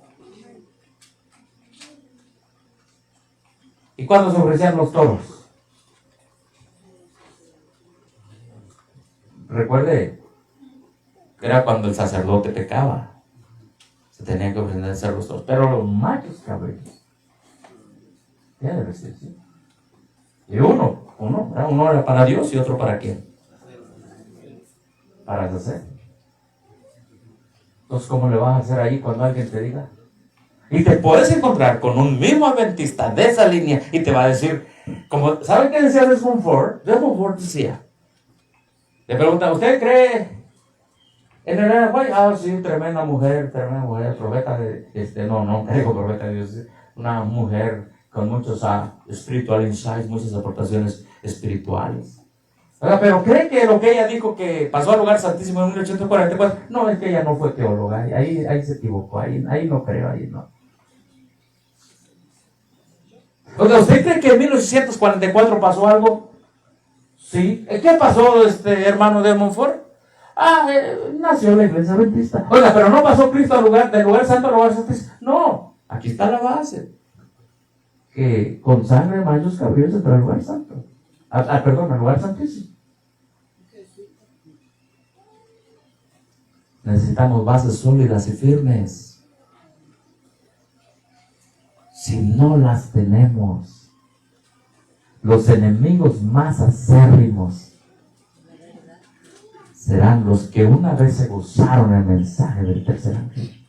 ¿Y cuándo se ofrecían los toros? Recuerde, era cuando el sacerdote pecaba. Se tenían que ofrecer los toros. Pero los machos cabríos, ya debe ser, ¿sí? Y uno era para Dios y otro para quién. Para el sacerdote. Entonces, ¿cómo le vas a hacer ahí cuando alguien te diga? Y te puedes encontrar con un mismo adventista de esa línea y te va a decir, como, ¿sabe qué decía Desmond Ford? Desmond Ford decía, le pregunta, ¿usted cree en el White? Ah, sí, tremenda mujer, profeta de, no creo profeta de Dios, una mujer con muchos spiritual insights, muchas aportaciones espirituales. Oiga, pero ¿cree que lo que ella dijo que pasó al lugar santísimo en 1844? No, es que ella no fue teóloga, ahí se equivocó, ahí no creo, ahí no. Oiga, ¿usted cree que en 1844 pasó algo? Sí. ¿Qué pasó, hermano de Montfort? Nació la iglesia adventista. Oiga, pero no pasó Cristo del lugar santo al lugar santísimo. No, aquí está la base. Que con sangre de machos cabríos entró al lugar santo. Perdón, al lugar santísimo. Necesitamos bases sólidas y firmes. Si no las tenemos, los enemigos más acérrimos serán los que una vez se gozaron el mensaje del tercer ángel.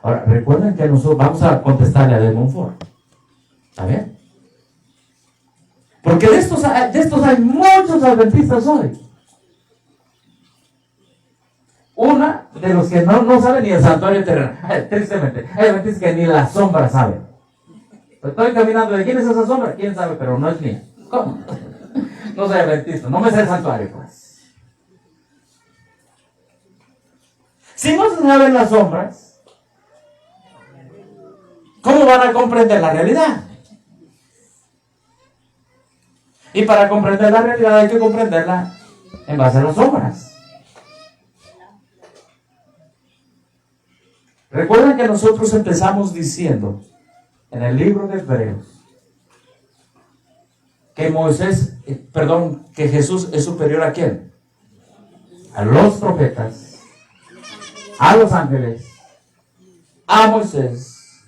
Ahora, recuerden que nosotros vamos a contestarle a Desmond Ford. ¿Está bien? Porque de estos hay muchos adventistas hoy Una de los que no saben ni el santuario terrenal. Tristemente, hay adventistas que ni la sombra saben. Estoy caminando, ¿de quién es esa sombra? ¿Quién sabe? Pero no es mía. ¿Cómo? No soy adventista, no me sé el santuario, pues. Si no se saben las sombras, ¿cómo van a comprender la realidad? Y para comprender la realidad hay que comprenderla en base a las sombras. Recuerden que nosotros empezamos diciendo en el libro de Hebreos que Jesús es superior ¿a quién? A los profetas, a los ángeles, a Moisés,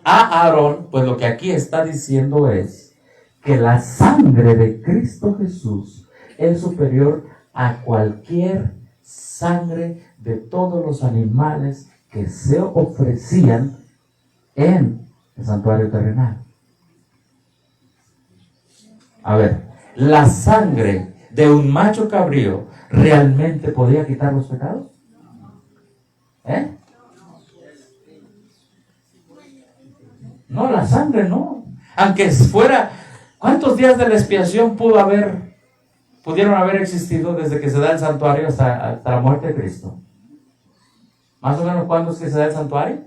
a Aarón. Pues lo que aquí está diciendo es que la sangre de Cristo Jesús es superior a cualquier sangre de todos los animales que se ofrecían en el santuario terrenal. A ver, ¿la sangre de un macho cabrío realmente podía quitar los pecados? No, la sangre no. Aunque fuera, ¿cuántos días de la expiación pudieron haber existido desde que se da el santuario hasta la muerte de Cristo? ¿Más o menos cuándo es que se da el santuario?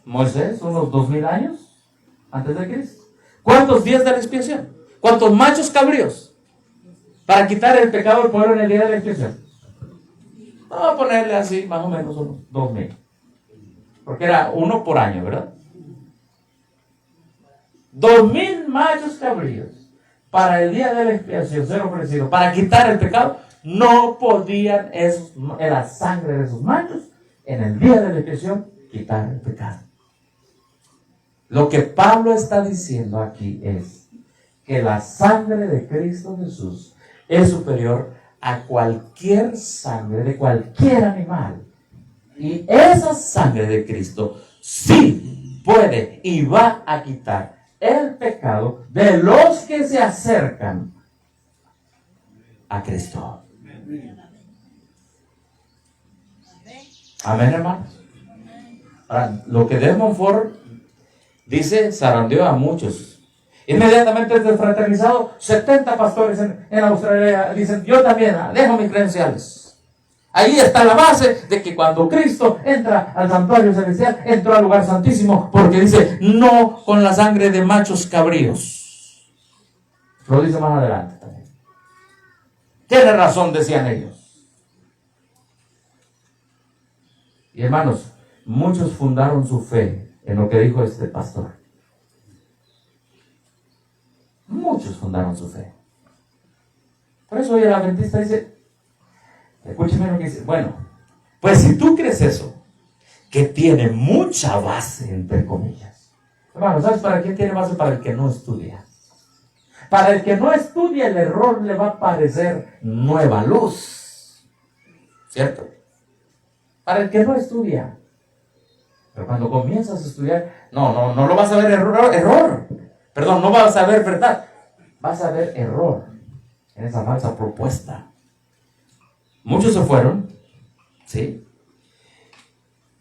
Moisés, unos 2000 años antes de Cristo. ¿Cuántos días de la expiación? ¿Cuántos machos cabríos para quitar el pecado del pueblo en el día de la expiación? Vamos a ponerle así, más o menos unos 2000. Porque era uno por año, ¿verdad? 2000 machos cabríos para el día de la expiación ser ofrecido para quitar el pecado. No podían la sangre de esos machos en el día de la expiación quitar el pecado. Lo que Pablo está diciendo aquí es que la sangre de Cristo Jesús es superior a cualquier sangre de cualquier animal. Y esa sangre de Cristo sí puede y va a quitar el pecado de los que se acercan a Cristo. Amén, hermanos. Ahora, lo que Desmond Ford dice, zarandeó a muchos. Inmediatamente desfraternizado, 70 pastores en Australia dicen, yo también dejo mis credenciales. Ahí está la base de que cuando Cristo entra al santuario celestial, entró al lugar santísimo, porque dice, no con la sangre de machos cabríos. Lo dice más adelante también. Tiene razón, decían ellos. Y hermanos, muchos fundaron su fe en lo que dijo este pastor. Muchos fundaron su fe. Por eso hoy el adventista dice, escúcheme lo que dice, bueno, pues si tú crees eso, que tiene mucha base, entre comillas. Hermano, ¿sabes para quién tiene base? Para el que no estudia. Para el que no estudia, el error le va a parecer nueva luz. ¿Cierto? Para el que no estudia. Pero cuando comienzas a estudiar, no lo vas a ver error. Perdón, no vas a ver verdad. Vas a ver error en esa falsa propuesta. Muchos se fueron, ¿sí?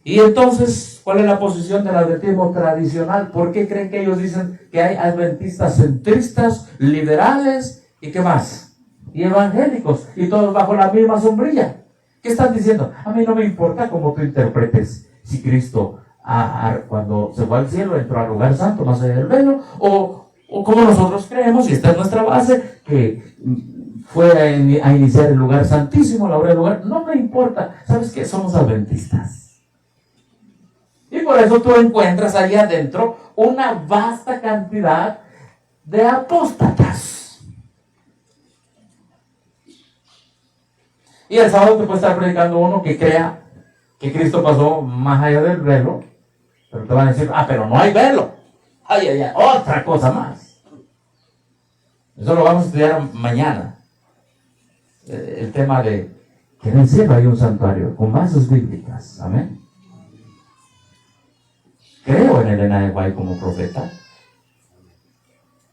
Y entonces, ¿cuál es la posición del adventismo tradicional? ¿Por qué creen que ellos dicen que hay adventistas centristas, liberales y qué más? Y evangélicos, y todos bajo la misma sombrilla. ¿Qué están diciendo? A mí no me importa cómo tú interpretes si Cristo cuando se fue al cielo entró al lugar santo más allá del velo, o como nosotros creemos, y esta es nuestra base, que fue a iniciar el lugar santísimo, la hora del lugar. No me importa. ¿Sabes qué? Somos adventistas. Y por eso tú encuentras ahí adentro una vasta cantidad de apóstatas. Y el sábado te puede estar predicando uno que crea que Cristo pasó más allá del velo, pero te van a decir, pero no hay velo. Ay, otra cosa más. Eso lo vamos a estudiar mañana. El tema de que en el cielo hay un santuario con bases bíblicas. Amén. Creo en Elena de White como profeta.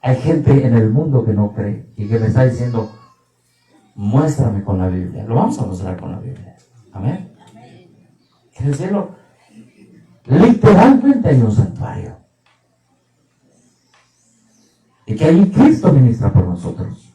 Hay gente en el mundo que no cree y que me está diciendo, Muéstrame con la Biblia. Lo vamos a mostrar con la Biblia. Amén. En el cielo, literalmente hay un santuario. Y que ahí Cristo ministra por nosotros.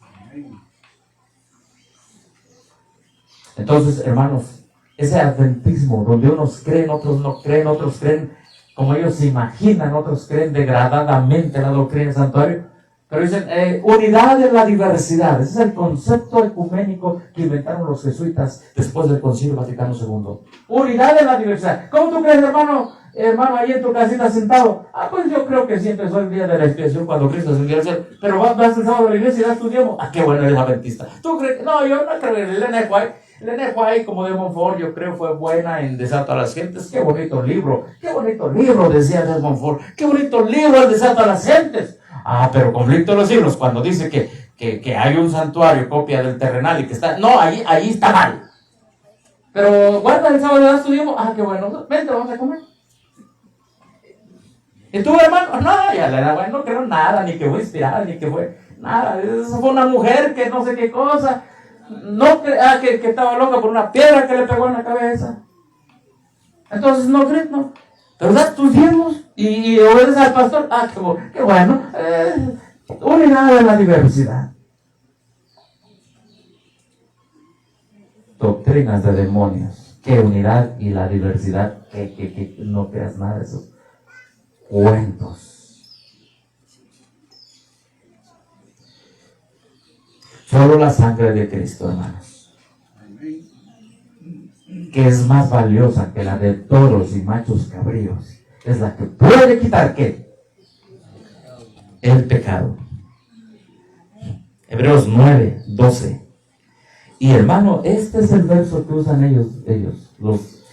Entonces, hermanos, ese adventismo donde unos creen, otros no creen, otros creen como ellos se imaginan, otros creen degradadamente la doctrina del santuario, pero dicen unidad en la diversidad. Ese es el concepto ecuménico que inventaron los jesuitas después del Concilio Vaticano II. Unidad en la diversidad. ¿Cómo tú crees, hermano ahí en tu casita sentado? Pues yo creo que siempre soy el día de la expiación cuando Cristo subió al cielo. Pero vas el sábado a la iglesia y das tu diezmo. Qué bueno, eres adventista. ¿Tú crees? No, yo no creo en el N.F. René White, como de Montfort, yo creo fue buena en Desato a las Gentes. Qué bonito libro, decía de Montfort. Qué bonito libro el Desato a las Gentes. Pero conflicto de los siglos, cuando dice que hay un santuario, copia del terrenal y que está... No, ahí está mal. Pero guarda el sábado, das tu diezmo. Qué bueno, vente, vamos a comer. ¿Y tú, hermano? No, ya le da, bueno, no creo nada, ni que fue inspirada, ni que fue nada. Eso fue una mujer que no sé qué cosa. No que estaba loca por una piedra que le pegó en la cabeza. Entonces no crees, no. Pero das tus diezmos y obedeces al pastor. Qué bueno. Unidad en la diversidad. Doctrinas de demonios. Qué unidad y la diversidad. Que no creas nada de esos cuentos. Solo la sangre de Cristo, hermanos, que es más valiosa que la de toros y machos cabríos, es la que puede quitar ¿qué? El pecado. Hebreos 9:12. Y hermano, este es el verso que usan ellos los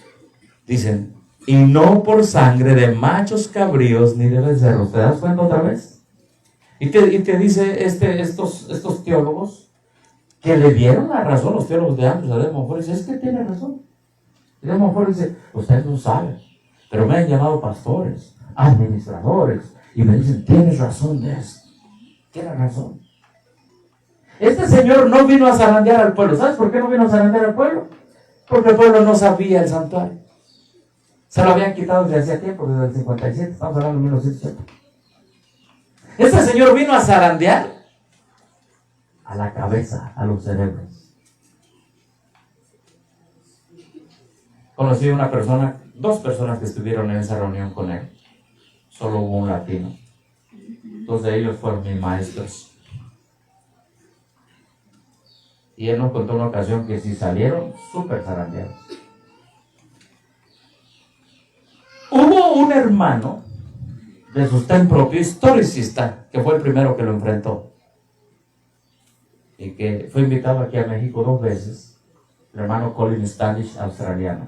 dicen, y no por sangre de machos cabríos ni de becerros. ¿Te das cuenta otra vez? Y te dice estos teólogos que le dieron la razón, los teólogos de antes, a De Montfort, dice, es que tiene razón. Y De Montfort dice, ustedes no saben, pero me han llamado pastores, administradores, y me dicen, tienes razón de esto. Tienes razón. Este señor no vino a zarandear al pueblo. ¿Sabes por qué no vino a zarandear al pueblo? Porque el pueblo no sabía el santuario. Se lo habían quitado desde hacía tiempo, desde el 57, estamos hablando de 1980. Este señor vino a zarandear a la cabeza, a los cerebros. Conocí una persona, 2 personas que estuvieron en esa reunión con él. Solo hubo un latino. 2 de ellos fueron mis maestros. Y él nos contó una ocasión que sí salieron súper zarandeados. Hubo un hermano de sostén propio, historicista, que fue el primero que lo enfrentó. Y que fue invitado aquí a México 2 veces, el hermano Colin Standish, australiano.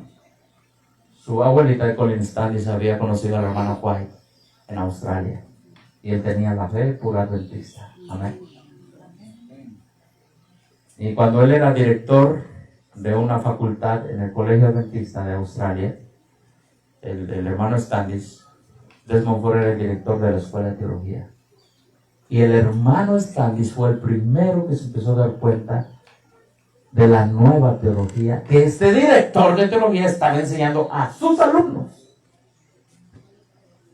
Su abuelita de Colin Standish había conocido al hermano White en Australia, y él tenía la fe pura adventista. Amén. Y cuando él era director de una facultad en el Colegio Adventista de Australia, el hermano Standish, Desmond Montfort era el director de la Escuela de Teología. Y el hermano Standish fue el primero que se empezó a dar cuenta de la nueva teología que este director de teología estaba enseñando a sus alumnos.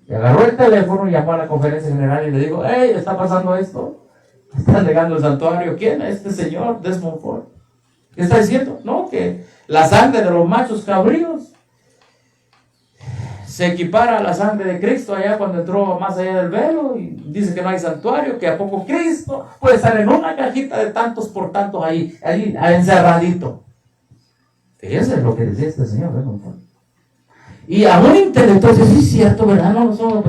Y agarró el teléfono, llamó a la conferencia general y le dijo, hey, ¿está pasando esto? ¿Están negando el santuario? ¿Quién? Este señor, Desmond Montfort. ¿Qué está diciendo? No, que la sangre de los machos cabríos se equipara a la sangre de Cristo allá cuando entró más allá del velo, y dice que no hay santuario, que a poco Cristo puede estar en una cajita de tantos por tantos ahí encerradito. Fíjense lo que decía este señor, ¿eh? Y a un intelectual dice, sí es cierto, ¿verdad? No nos hemos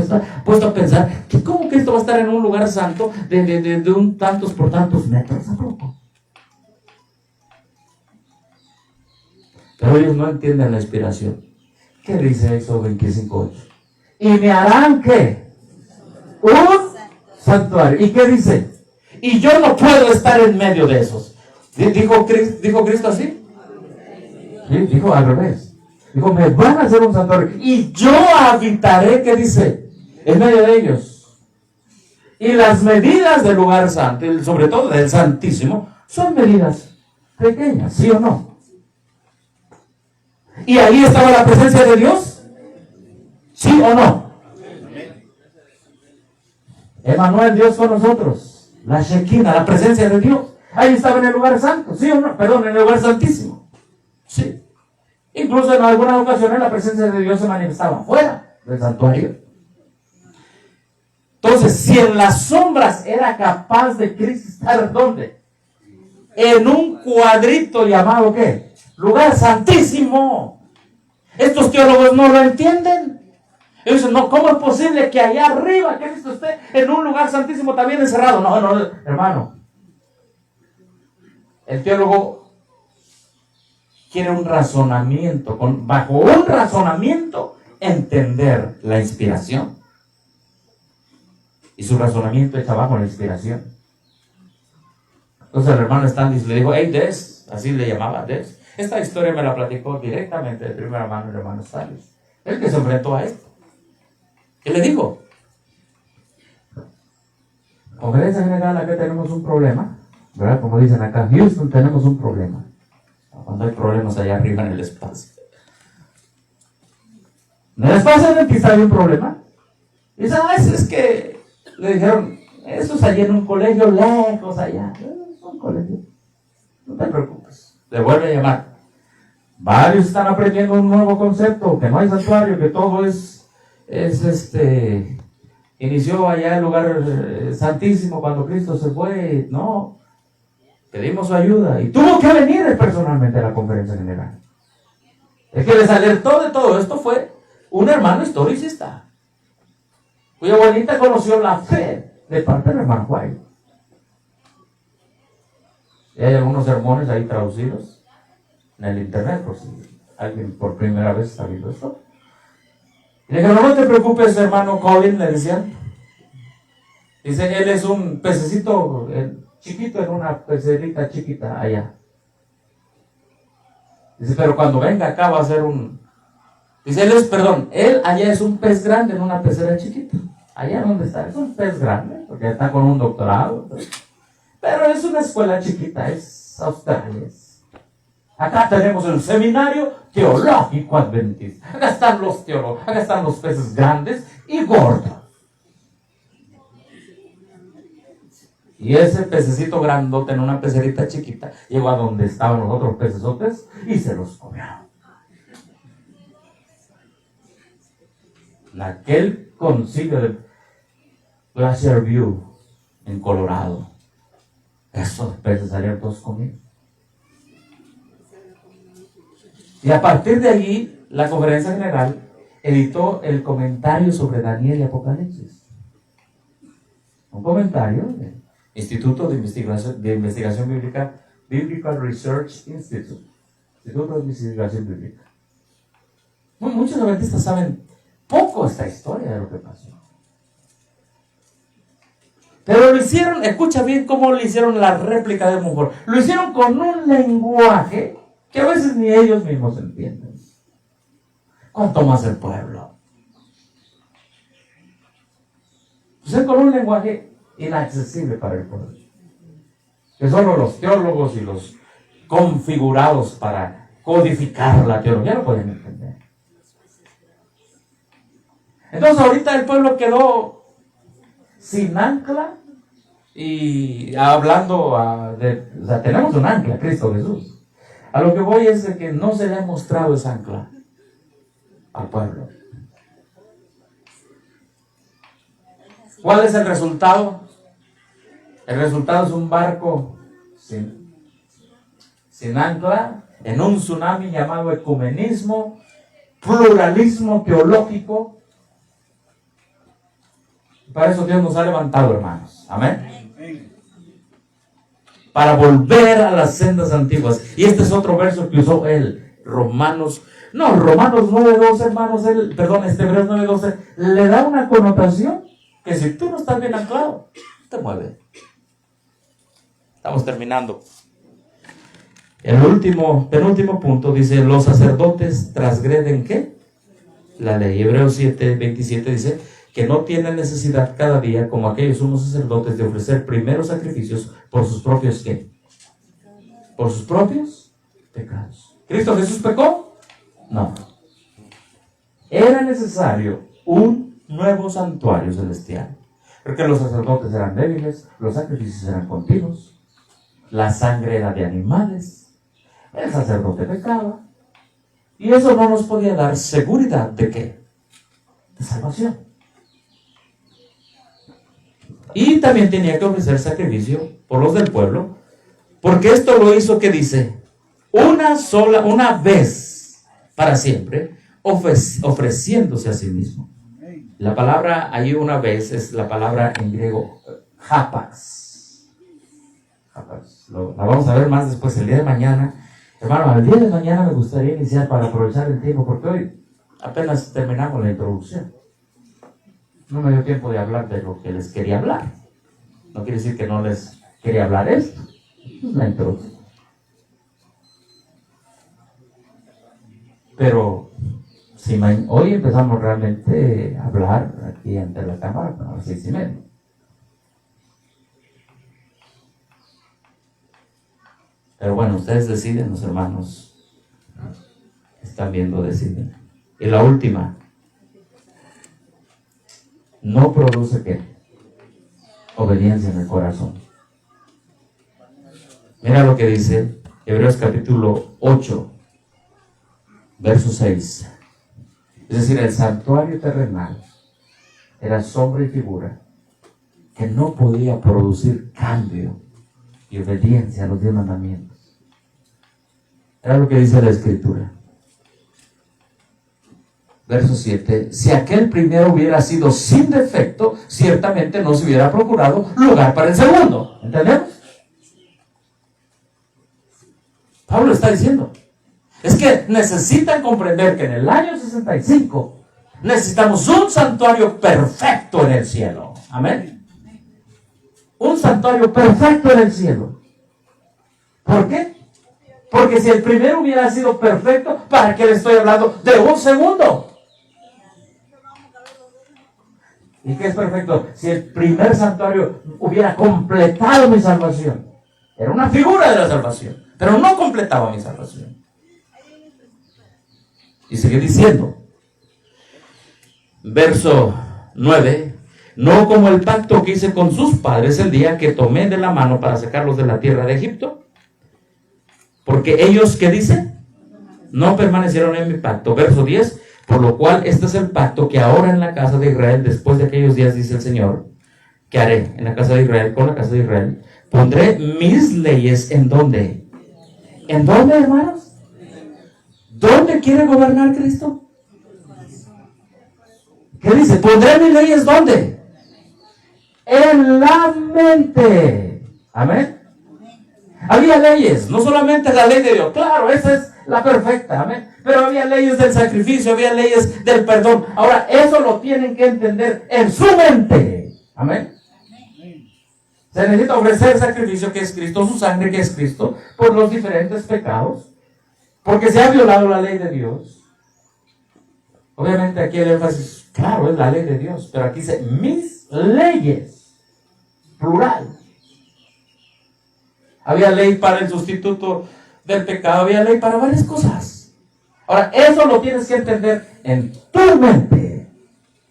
puesto a pensar que cómo Cristo va a estar en un lugar santo de un tantos por tantos metros, ¿a poco? Pero ellos no entienden la inspiración. ¿Qué dice Éxodo 25:8? Y me harán ¿qué? Un santuario. ¿Y qué dice? Y yo no puedo estar en medio de esos. ¿Dijo Cristo así? Sí, dijo al revés. Dijo, me van a hacer un santuario y yo habitaré, ¿qué dice? En medio de ellos. Y las medidas del lugar santo, sobre todo del Santísimo, son medidas pequeña, ¿sí o no? ¿Y ahí estaba la presencia de Dios? ¿Sí o no? Emmanuel, Dios con nosotros. La Shekinah, la presencia de Dios. Ahí estaba en el lugar santo, ¿sí o no? Perdón, en el lugar santísimo. Sí. Incluso en algunas ocasiones la presencia de Dios se manifestaba fuera del santuario. Entonces, si en las sombras era capaz de Cristo estar, ¿dónde? En un cuadrito llamado, ¿qué? Lugar santísimo. Estos teólogos no lo entienden. Ellos dicen, no, ¿cómo es posible que allá arriba Cristo esté en un lugar santísimo también encerrado? No, hermano. El teólogo quiere un razonamiento, bajo un razonamiento, entender la inspiración. Y su razonamiento está bajo la inspiración. Entonces el hermano Standish le dijo, hey, Des, así le llamaba Des. Esta historia me la platicó directamente de primera mano el hermano Standish, el que se enfrentó a esto. ¿Qué le dijo? Conferencia General, acá tenemos un problema, ¿verdad? Como dicen acá, Houston, tenemos un problema. Cuando hay problemas allá arriba en el espacio. En el espacio en el que hay un problema. Y dice, es que le dijeron, eso es allá en un colegio lejos allá. Es un colegio. No te preocupes. Le vuelve a llamar. Varios están aprendiendo un nuevo concepto, que no hay santuario, que todo inició allá el lugar santísimo cuando Cristo se fue. No. Pedimos su ayuda y tuvo que venir personalmente a la conferencia general. Es que les alertó de todo esto fue un hermano historicista, cuya abuelita conoció la fe de parte del hermano White. Y hay algunos sermones ahí traducidos en el internet, por si alguien por primera vez está viendo esto. Y le dijeron, no te preocupes, hermano Colin, le decían. Dice, él es un pececito chiquito en una pecerita chiquita allá. Dice, pero cuando venga acá va a ser dice, él allá es un pez grande en una pecera chiquita. Allá donde está, es un pez grande, porque está con un doctorado. Pero es una escuela chiquita, es Australia. Acá tenemos el seminario teológico adventista. Acá están los teólogos, acá están los peces grandes y gordos. Y ese pececito grandote en una pecerita chiquita llegó a donde estaban los otros pecesotes y se los comió. En aquel concilio de Glacier View en Colorado, esos peces salieron todos comidos. Y a partir de allí, la conferencia general editó el comentario sobre Daniel y Apocalipsis. Un comentario de Instituto de Investigación Bíblica, Biblical Research Institute, Instituto de Investigación Bíblica. Muchos adventistas saben poco esta historia de lo que pasó. Pero lo hicieron, escucha bien cómo lo hicieron la réplica de Mujor. Lo hicieron con un lenguaje que a veces ni ellos mismos entienden. ¿Cuánto más el pueblo? Pues con un lenguaje inaccesible para el pueblo, que solo los teólogos y los configurados para codificar la teología lo pueden entender. Entonces ahorita el pueblo quedó sin ancla y hablando tenemos un ancla, Cristo Jesús. A lo que voy es de que no se le ha mostrado esa ancla al pueblo. ¿Cuál es el resultado? El resultado es un barco sin ancla, en un tsunami llamado ecumenismo, pluralismo teológico. Para eso Dios nos ha levantado, hermanos. Amén. Para volver a las sendas antiguas. Y este es otro verso que usó él. Romanos 9:12, hermanos. Hebreos 9:12. Le da una connotación que si tú no estás bien anclado, te mueve. Estamos terminando. El penúltimo punto dice, los sacerdotes transgreden ¿qué? La ley. Hebreos 7:27 dice que no tienen necesidad cada día, como aquellos sumos sacerdotes, de ofrecer primeros sacrificios por sus propios ¿qué? por sus propios pecados. ¿Cristo Jesús pecó? No. Era necesario un nuevo santuario celestial, porque los sacerdotes eran débiles, los sacrificios eran continuos, la sangre era de animales, el sacerdote pecaba, y eso no nos podía dar seguridad de ¿qué? De salvación. Y también tenía que ofrecer sacrificio por los del pueblo, porque esto lo hizo, ¿qué dice? Una vez para siempre, ofreciéndose a sí mismo. La palabra ahí una vez es la palabra en griego hapax. La vamos a ver más después el día de mañana. Hermano, el día de mañana me gustaría iniciar para aprovechar el tiempo, porque hoy apenas terminamos la introducción. No me dio tiempo de hablar de lo que les quería hablar. No quiere decir que no les quería hablar esto. Es la introducción. Pero si hoy empezamos realmente a hablar aquí ante la cámara a las 6:30. Pero bueno, ustedes deciden, los hermanos que están viendo deciden. Y la última, no produce ¿qué? Obediencia en el corazón. Mira lo que dice Hebreos capítulo 8, verso 6. Es decir, el santuario terrenal era sombra y figura que no podía producir cambio y obediencia a los 10 mandamientos. Era lo que dice la Escritura. Verso 7. Si aquel primero hubiera sido sin defecto, ciertamente no se hubiera procurado lugar para el segundo. ¿Entendemos? Pablo está diciendo, es que necesitan comprender que en el año 65 necesitamos un santuario perfecto en el cielo. Amén. Un santuario perfecto en el cielo. ¿Por qué? Porque si el primero hubiera sido perfecto, ¿para qué le estoy hablando de un segundo? ¿Y qué es perfecto? Si el primer santuario hubiera completado mi salvación. Era una figura de la salvación, pero no completaba mi salvación. Y sigue diciendo, verso 9, no como el pacto que hice con sus padres el día que tomé de la mano para sacarlos de la tierra de Egipto, porque ellos, ¿qué dice? No permanecieron en mi pacto. Verso 10, por lo cual este es el pacto que ahora en la casa de Israel, después de aquellos días, dice el Señor, que haré en la casa de Israel, con la casa de Israel, pondré mis leyes ¿en dónde? ¿En dónde, hermanos? ¿Dónde quiere gobernar Cristo? ¿Qué dice? Pondré mis leyes ¿dónde? En la mente. Amén. Había leyes, no solamente la ley de Dios, claro, esa es la perfecta, amén. Pero había leyes del sacrificio, había leyes del perdón. Ahora, eso lo tienen que entender en su mente, amén. Se necesita ofrecer sacrificio, que es Cristo, su sangre, que es Cristo, por los diferentes pecados, porque se ha violado la ley de Dios. Obviamente aquí el énfasis, claro, es la ley de Dios, pero aquí dice mis leyes, plural. Había ley para el sustituto del pecado, había ley para varias cosas. Ahora, eso lo tienes que entender en tu mente.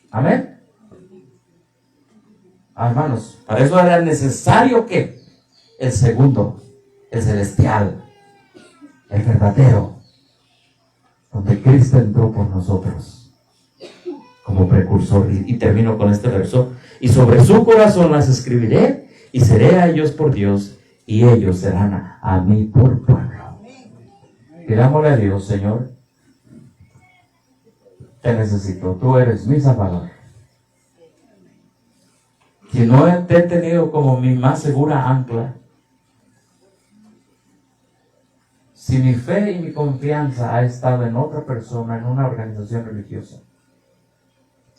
Amén. Hermanos, para eso era necesario que el segundo, el celestial, el verdadero, donde Cristo entró por nosotros como precursor. Y termino con este verso. Y sobre su corazón las escribiré y seré a ellos por Dios y ellos serán a mí por pueblo. Pidámosle a Dios, Señor, te necesito, tú eres mi Salvador. Si no te he tenido como mi más segura ancla, si mi fe y mi confianza ha estado en otra persona, en una organización religiosa,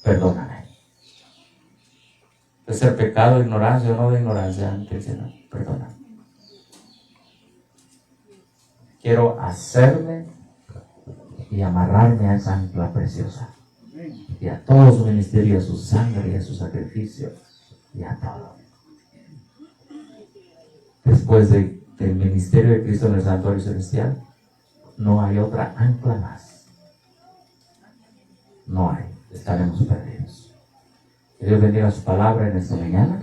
perdóname. De ser pecado, ignorancia o no de ignorancia ante el Señor, perdóname. Quiero hacerme y amarrarme a esa ancla preciosa. Y a todo su ministerio, a su sangre y a su sacrificio. Y a todo. Después de del ministerio de Cristo en el santuario celestial, no hay otra ancla más. No hay, estaremos perdidos. Que Dios bendiga su palabra en esta mañana.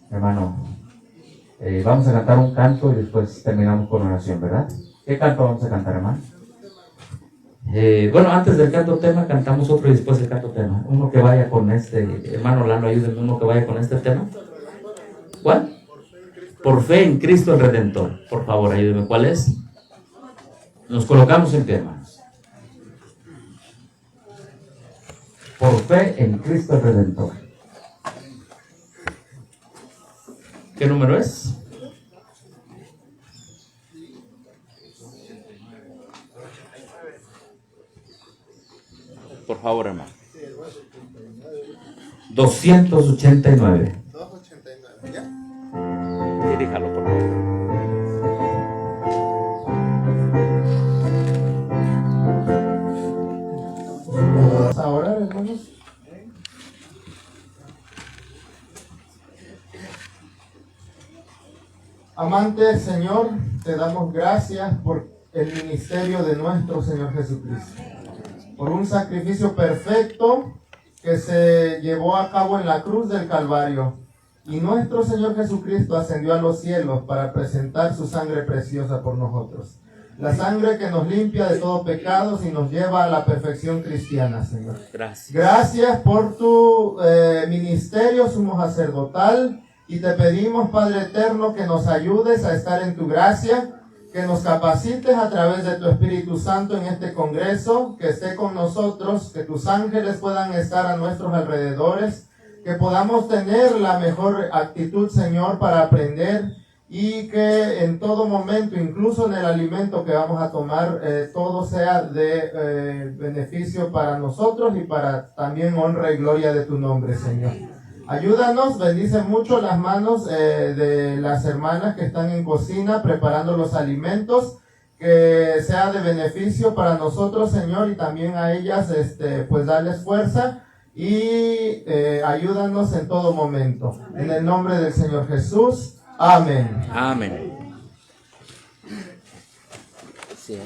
Hermano, vamos a cantar un canto y después terminamos con oración, ¿verdad? ¿Qué canto vamos a cantar, hermano? Bueno, antes del canto tema, cantamos otro y después el canto tema. Uno que vaya con este, hermano Lalo, ayúdenme, uno que vaya con este tema. ¿Cuál? Por fe en Cristo el Redentor. Por favor, ayúdenme, ¿cuál es? Nos colocamos en pie, hermanos. Por fe en Cristo el Redentor. ¿Qué número es? Por favor, hermano. 289. 289, ¿ya? Diríjalo, por favor. Vamos a orar, hermanos. Amante Señor, te damos gracias por el ministerio de nuestro Señor Jesucristo, por un sacrificio perfecto que se llevó a cabo en la cruz del Calvario. Y nuestro Señor Jesucristo ascendió a los cielos para presentar su sangre preciosa por nosotros. La sangre que nos limpia de todo pecado y nos lleva a la perfección cristiana, Señor. Gracias. Gracias por tu ministerio sumo sacerdotal. Y te pedimos, Padre eterno, que nos ayudes a estar en tu gracia, que nos capacites a través de tu Espíritu Santo en este congreso, que esté con nosotros, que tus ángeles puedan estar a nuestros alrededores, que podamos tener la mejor actitud, Señor, para aprender, y que en todo momento, incluso en el alimento que vamos a tomar, todo sea de beneficio para nosotros y para también honra y gloria de tu nombre, Señor. Ayúdanos, bendice mucho las manos de las hermanas que están en cocina preparando los alimentos, que sea de beneficio para nosotros, Señor, y también a ellas, pues darles fuerza y ayúdanos en todo momento. En el nombre del Señor Jesús, amén. Amén. Sí.